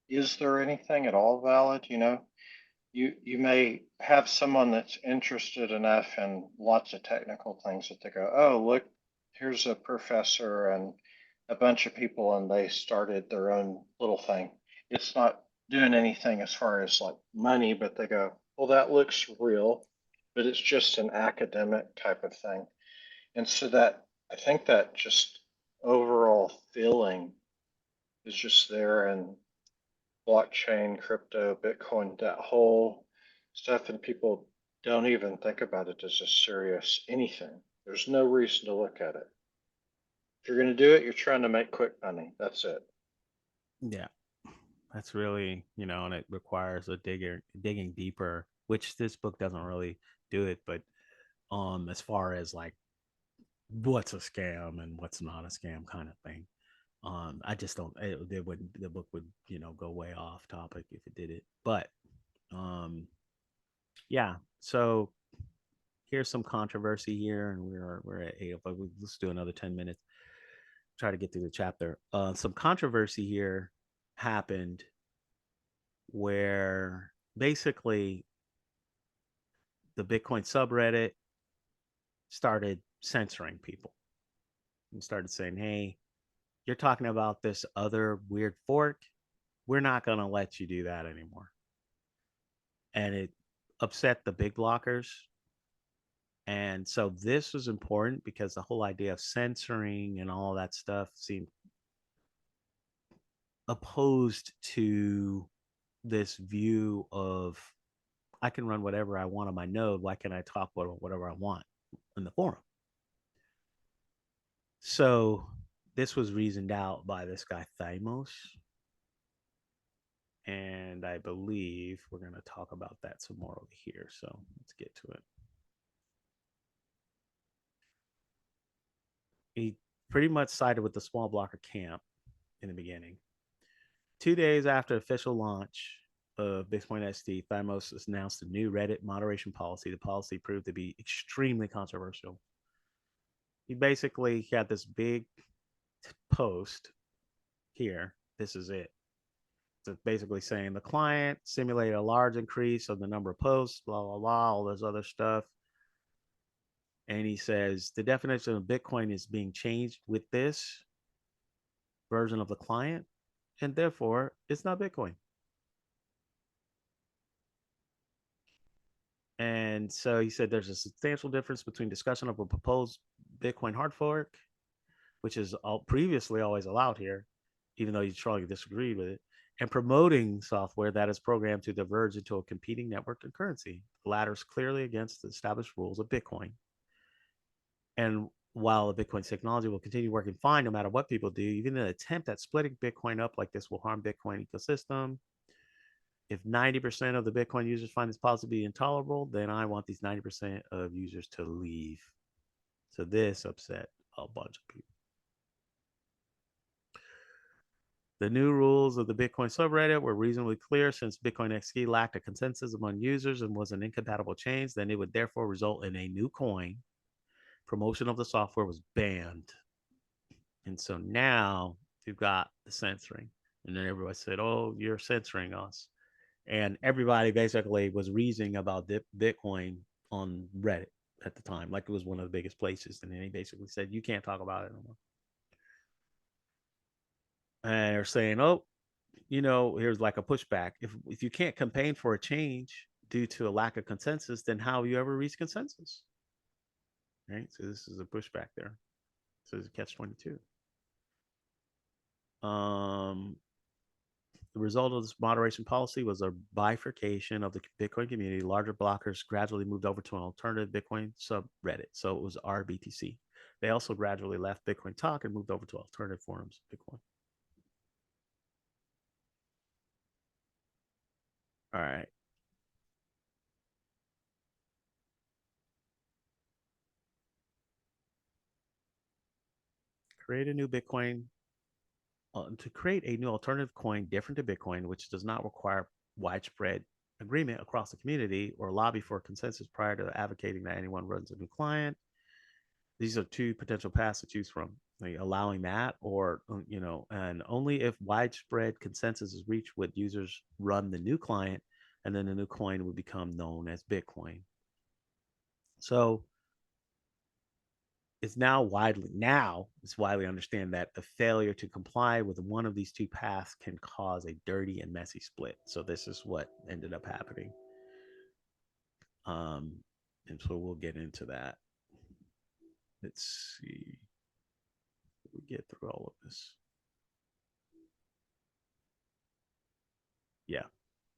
Is there anything at all valid? You may have someone that's interested enough in lots of technical things that they go, oh, look, here's a professor and a bunch of people, and they started their own little thing. It's not doing anything as far as like money, but they go, well, that looks real, but it's just an academic type of thing. And so that, I think that just overall feeling is just there, and blockchain, crypto, Bitcoin, that whole stuff, and people don't even think about it as a serious anything. There's no reason to look at it. If you're going to do it, you're trying to make quick money. That's it. yeah, that's really, and it requires digging deeper, which this book doesn't really do it. But as far as like what's a scam and what's not a scam kind of thing, I just don't, the book would, go way off topic if it did it. But um yeah, so here's some controversy here, and we're at 8, but let's do another 10 minutes, try to get through the chapter. Some controversy here happened where basically the Bitcoin subreddit started censoring people and started saying, hey, you're talking about this other weird fork. We're not going to let you do that anymore. And it upset the big blockers. And so this was important because the whole idea of censoring and all that stuff seemed opposed to this view of I can run whatever I want on my node. Why can't I talk whatever I want in the forum? So this was reasoned out by this guy Thymos, and I believe we're going to talk about that some more over here. So let's get to it. He pretty much sided with the small blocker camp in the beginning. 2 days after official launch of Bitcoin SD, Thymos announced a new Reddit moderation policy. The policy proved to be extremely controversial. He basically had this big post here. This is it. So basically saying the client simulated a large increase of the number of posts, blah, blah, blah, all this other stuff. And he says the definition of Bitcoin is being changed with this version of the client, and therefore it's not Bitcoin. And so he said there's a substantial difference between discussion of a proposed Bitcoin hard fork, which is previously always allowed here, even though you strongly disagree with it, and promoting software that is programmed to diverge into a competing network and currency. The latter is clearly against the established rules of Bitcoin. And while the Bitcoin technology will continue working fine no matter what people do, even an attempt at splitting Bitcoin up like this will harm Bitcoin ecosystem. If 90% of the Bitcoin users find this policy to be intolerable, then I want these 90% of users to leave. So this upset a bunch of people. The new rules of the Bitcoin subreddit were reasonably clear. Since Bitcoin XP lacked a consensus among users and was an incompatible change, then it would therefore result in a new coin. Promotion of the software was banned. And so now you've got the censoring. And then everybody said, oh, you're censoring us. And everybody basically was reasoning about Bitcoin on Reddit at the time, like it was one of the biggest places. And then he basically said, you can't talk about it anymore. And they're saying, oh, here's like a pushback. If you can't campaign for a change due to a lack of consensus, then how you ever reach consensus? Right. So this is a pushback there. So it's a catch 22. The result of this moderation policy was a bifurcation of the Bitcoin community. Larger blockers gradually moved over to an alternative Bitcoin subreddit. So it was RBTC. They also gradually left Bitcoin Talk and moved over to alternative forums of Bitcoin. All right. Create a new Bitcoin. To create a new alternative coin different to Bitcoin, which does not require widespread agreement across the community or lobby for consensus prior to advocating that anyone runs a new client. These are two potential paths to choose from, like allowing that, or and only if widespread consensus is reached would users run the new client, and then the new coin would become known as Bitcoin. So it's widely understand that the failure to comply with one of these two paths can cause a dirty and messy split. So this is what ended up happening. And so we'll get into that. Let's see. We get through all of this. Yeah.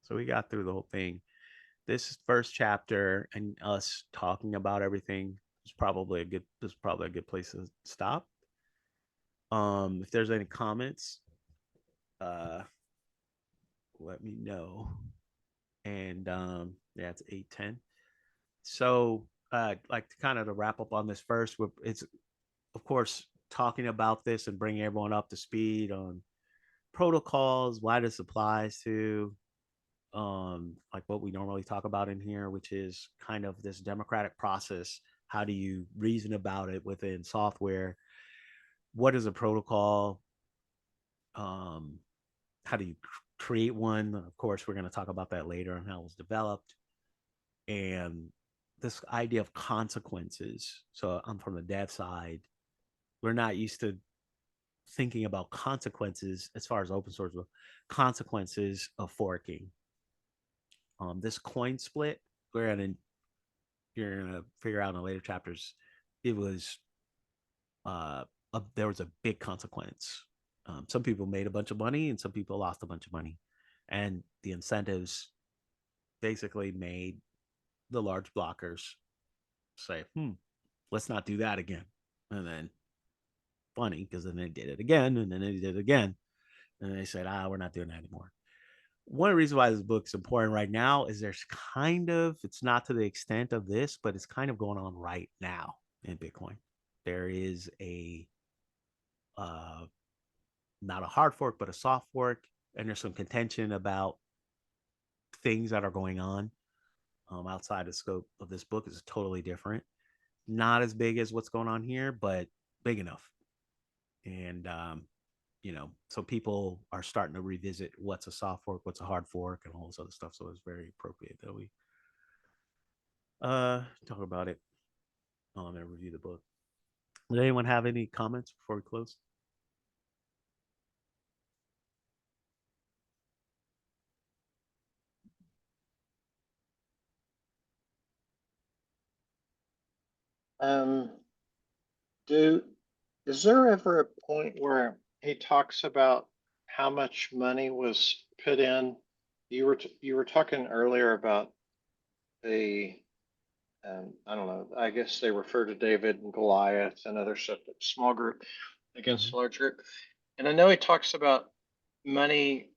So we got through the whole thing. This first chapter and us talking about everything is probably a good place to stop. If there's any comments, let me know. And yeah, it's 8:10. So like to kind of to wrap up on this first, it's of course talking about this and bringing everyone up to speed on protocols, why this applies to like what we normally talk about in here, which is kind of this democratic process. How do you reason about it within software? What is a protocol? how do you create one? Of course, we're going to talk about that later and how it was developed. And this idea of consequences. So I'm from the dev side. We're not used to thinking about consequences as far as open source, consequences of forking. This coin split, we're gonna you're gonna figure out in the later chapters. It was there was a big consequence. Some people made a bunch of money, and some people lost a bunch of money, and the incentives basically made the large blockers say, let's not do that again." And then funny because then they did it again, and then they did it again, and they said, we're not doing that anymore. One of the reasons why this book's important right now is there's kind of, it's not to the extent of this, but it's kind of going on right now in Bitcoin. There is a uh, not a hard fork, but a soft fork, and there's some contention about things that are going on outside the scope of this book. Is totally different, not as big as what's going on here, but big enough. And so people are starting to revisit what's a soft fork, what's a hard fork, and all this other stuff. So it's very appropriate that we talk about it and review the book. Does anyone have any comments before we close? Um, do is there ever a point where he talks about how much money was put in? You were talking earlier about the I don't know. I guess they refer to David and Goliath and other stuff. Small group against Mm-hmm. a large group, and I know he talks about money,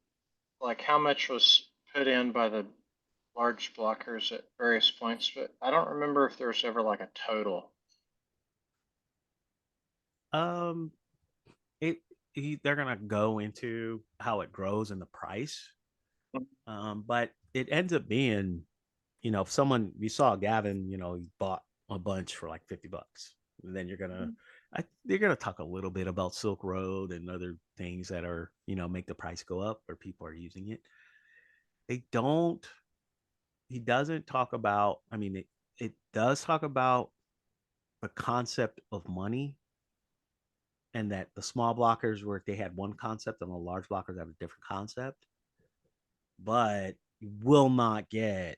like how much was put in by the large blockers at various points, but I don't remember if there was ever like a total. Um, it they're gonna go into how it grows in the price, but it ends up being, if someone you saw Gavin, he bought a bunch for like $50, and then they're gonna talk a little bit about Silk Road and other things that are make the price go up or people are using it. They don't. He doesn't talk about. I mean, it does talk about the concept of money, and that the small blockers where they had one concept and the large blockers have a different concept, but you will not get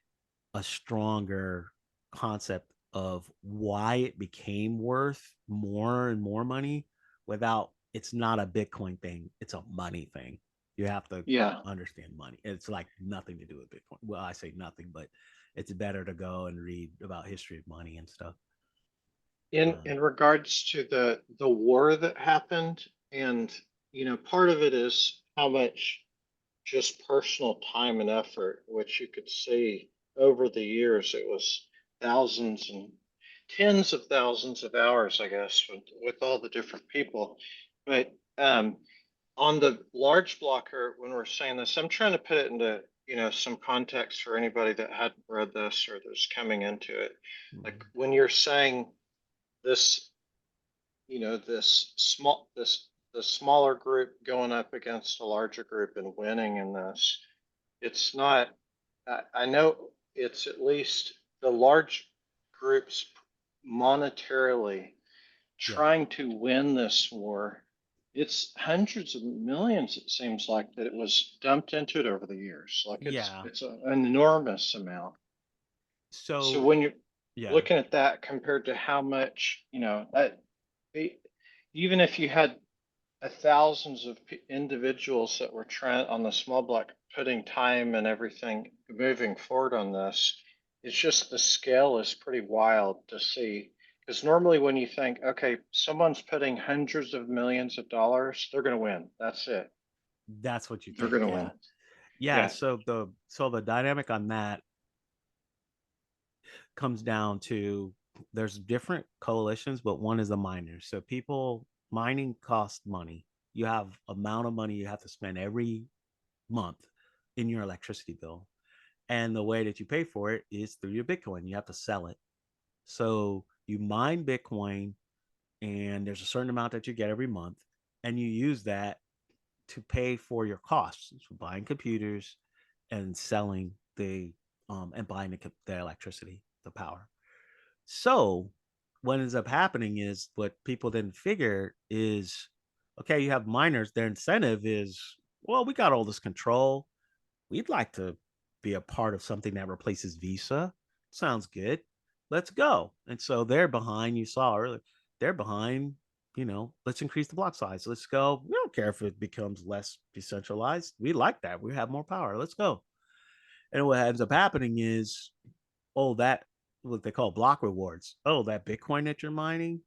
a stronger concept of why it became worth more and more money without, it's not a Bitcoin thing, it's a money thing. You have to Yeah. understand money. It's like nothing to do with Bitcoin. Well, I say nothing, but it's better to go and read about history of money and stuff. In regards to the war that happened, and part of it is how much just personal time and effort, which you could see over the years. It was thousands and tens of thousands of hours, I guess, with all the different people. But on the large blocker, when we're saying this, I'm trying to put it into some context for anybody that hadn't read this or that's coming into it. Like when you're saying this, this the smaller group going up against a larger group and winning in this, it's not. I know it's at least the large groups monetarily Yeah. trying to win this war. It's hundreds of millions, it seems like, that it was dumped into it over the years. Like Yeah. it's an enormous amount. So So, when you're yeah. looking at that compared to how much, even if you had thousands of individuals that were trying on the small block, putting time and everything moving forward on this, it's just the scale is pretty wild to see. Because normally when you think, okay, someone's putting hundreds of millions of dollars, they're going to win. That's it. That's what you They're think. going to Yeah. win. Yeah. Yeah. So the dynamic on that comes down to, there's different coalitions, but one is the miners. So people mining costs money. You have amount of money you have to spend every month in your electricity bill. And the way that you pay for it is through your Bitcoin. You have to sell it. So you mine Bitcoin, and there's a certain amount that you get every month, and you use that to pay for your costs, so buying computers and selling and buying the electricity, the power. So what ends up happening is what people didn't figure is, okay, you have miners, their incentive is, well, we got all this control. We'd like to be a part of something that replaces Visa. Sounds good. Let's go. And so they're behind, you saw earlier, they're behind, let's increase the block size. Let's go. We don't care if it becomes less decentralized. We like that. We have more power. Let's go. And what ends up happening is, oh, that what they call block rewards. Oh, that Bitcoin that you're mining.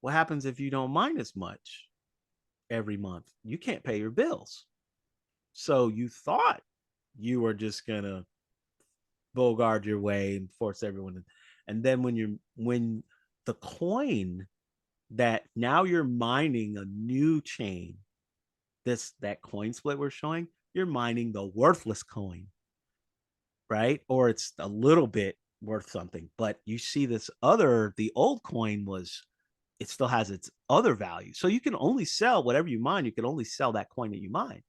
What happens if you don't mine as much every month? You can't pay your bills. So you thought you were just gonna bogart your way and force everyone to, and then when the coin that now you're mining a new chain, that coin split we're showing, you're mining the worthless coin, right? Or it's a little bit worth something, but you see the old coin it still has its other value. So you can only sell whatever you mine. You can only sell that coin that you mine.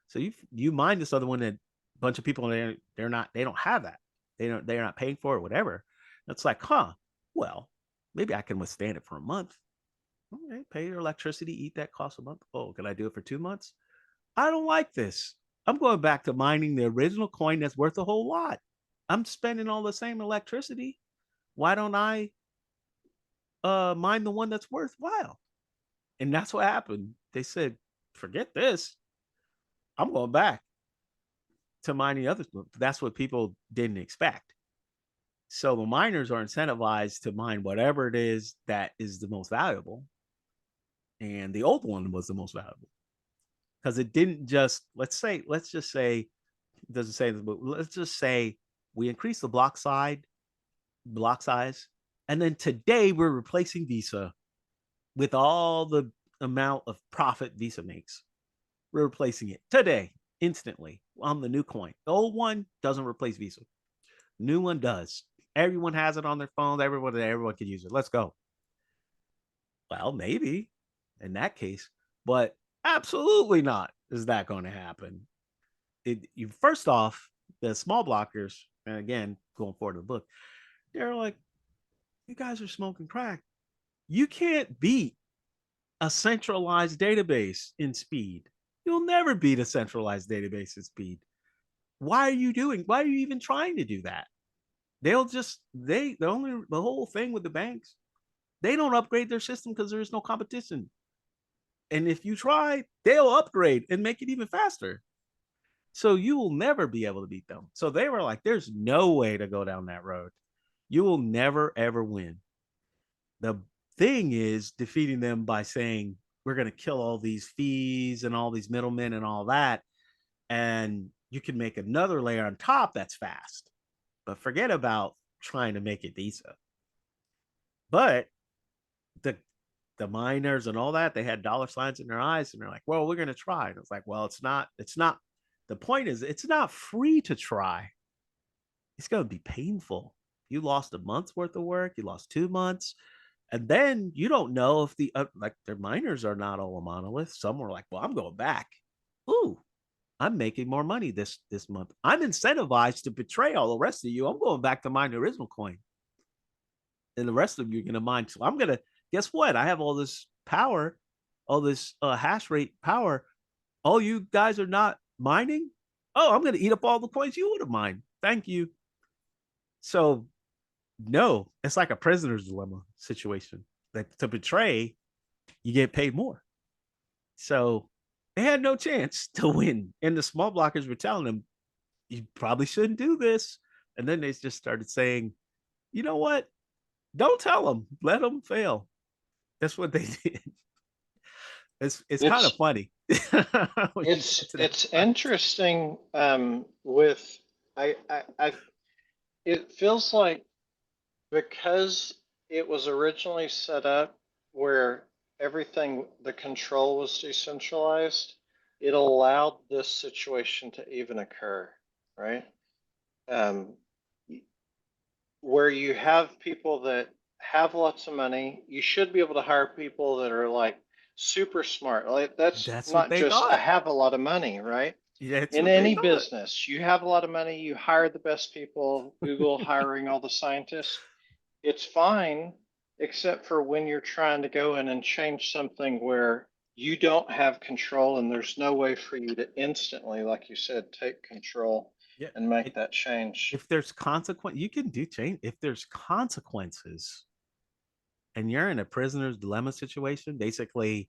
So you mine this other one that a bunch of people, they don't have that. They're not paying for it, whatever. It's like, well, maybe I can withstand it for a month. Okay, pay your electricity, eat that cost a month. Oh, can I do it for 2 months? I don't like this. I'm going back to mining the original coin that's worth a whole lot. I'm spending all the same electricity. Why don't I mine the one that's worthwhile? And that's what happened. They said, forget this. I'm going back to mining others. That's what people didn't expect. So the miners are incentivized to mine whatever it is that is the most valuable. And the old one was the most valuable because it didn't just, let's just say, it doesn't say this, but let's just say we increase the block size. And then today we're replacing Visa with all the amount of profit Visa makes. We're replacing it today, instantly, on the new coin. The old one doesn't replace Visa. New one does. Everyone has it on their phone. Everyone can use it. Let's go. Well, maybe in that case, but absolutely not is that going to happen. First off, the small blockers, and again, going forward to the book, they're like, you guys are smoking crack. You can't beat a centralized database in speed. You'll never beat a centralized database in speed. Why are you even trying to do that? The whole thing with the banks, they don't upgrade their system because there is no competition. And if you try, they'll upgrade and make it even faster. So you will never be able to beat them. So they were like, there's no way to go down that road. You will never, ever win. The thing is defeating them by saying, we're going to kill all these fees and all these middlemen and all that. And you can make another layer on top that's fast. But forget about trying to make it decent. But the miners and all that, they had dollar signs in their eyes and they're like, well, we're going to try. And it's like, well, it's not. The point is, it's not free to try. It's going to be painful. You lost a month's worth of work. You lost 2 months. And then you don't know if their miners are not all a monolith. Some were like, well, I'm going back. Ooh, I'm making more money this month. I'm incentivized to betray all the rest of you. I'm going back to mine the original coin. And the rest of you are going to mine. So I'm going to, guess what? I have all this power, all this hash rate power. Oh, you guys are not mining? Oh, I'm going to eat up all the coins you would have mined. Thank you. So, no, it's like a prisoner's dilemma situation. Like, to betray, you get paid more. So they had no chance to win. And the small blockers were telling them, you probably shouldn't do this. And then they just started saying, you know what? Don't tell them. Let them fail. That's what they did. It's kind of funny. It's interesting with I it feels like because it was originally set up where the control was decentralized, it allowed this situation to even occur, right? Um, where you have people that have lots of money, you should be able to hire people that are like super smart. Like that's That's what not they just I thought. have a lot of money, right? Yeah, that's In what they any thought. business, you have a lot of money, you hire the best people, Google hiring all the scientists. It's fine, except for when you're trying to go in and change something where you don't have control and there's no way for you to instantly, like you said, take control Yeah. and make that change. If there's consequence, you can do change. If there's consequences and you're in a prisoner's dilemma situation, basically,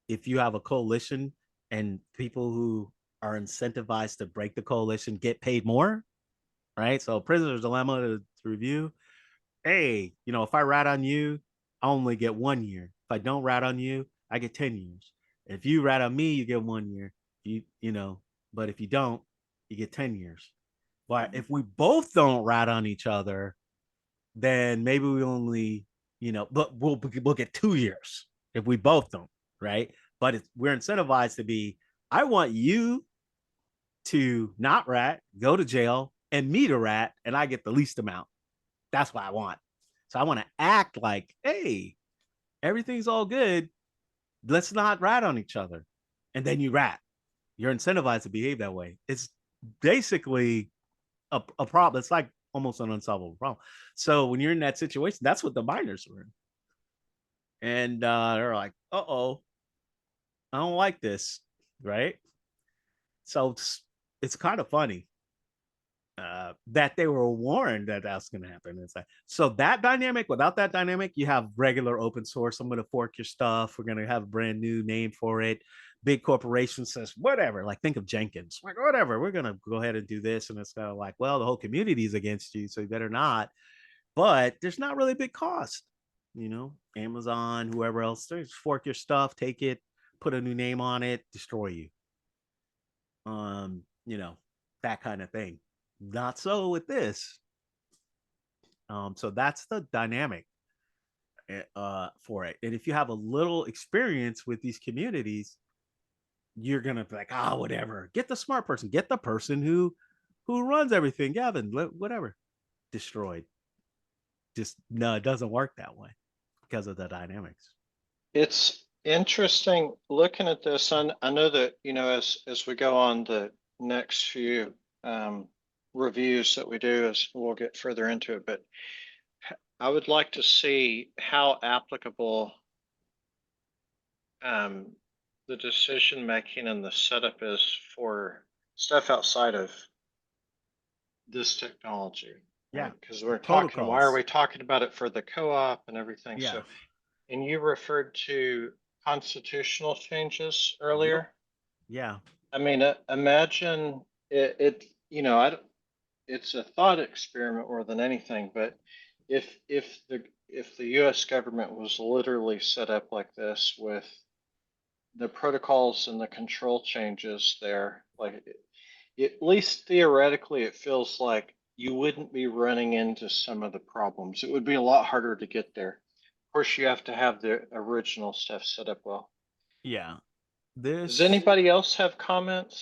if you have a coalition and people who are incentivized to break the coalition get paid more, right? So prisoner's dilemma to review, hey, if I rat on you, I only get 1 year. If I don't rat on you, I get 10 years. If you rat on me, you get 1 year. But if you don't, you get 10 years. But if we both don't rat on each other, then maybe we only, but we'll get 2 years if we both don't, right? But we're incentivized to be, I want you to not rat, go to jail, and me to rat, and I get the least amount. That's what I want. So I want to act like, hey, everything's all good. Let's not rat on each other. And then you rat. You're incentivized to behave that way. It's basically a problem. It's like almost an unsolvable problem. So when you're in that situation, that's what the miners were in. And they're like, uh-oh, I don't like this, right? So it's kind of funny that they were warned that that's going to happen. It's like, so that dynamic, without that dynamic, you have regular open source. I'm going to fork your stuff. We're going to have a brand new name for it. Big corporation says, whatever, like think of Jenkins, like whatever, we're going to go ahead and do this. And it's kind of like, well, the whole community is against you, so you better not. But there's not really a big cost. Amazon, whoever else, just fork your stuff, take it, put a new name on it, destroy you. That kind of thing. Not so with this. So that's the dynamic for it. And if you have a little experience with these communities, you're gonna be like, whatever. Get the smart person. Get the person who runs everything. Gavin, whatever. Destroyed. Just no, it doesn't work that way because of the dynamics. It's interesting looking at this. I know that, as we go on the next few reviews that we do, as we'll get further into it, but I would like to see how applicable the decision making and the setup is for stuff outside of this technology. Yeah. Because we're talking, why are Protocols. we talking about it for the co-op and everything? Yeah. So, and you referred to constitutional changes Yep. earlier. Yeah. I mean, imagine it's a thought experiment more than anything, but if the U.S. government was literally set up like this with the protocols and the control changes there, like at least theoretically, it feels like you wouldn't be running into some of the problems. It would be a lot harder to get there. Of course, you have to have the original stuff set up well. Yeah. Does This anybody else have comments?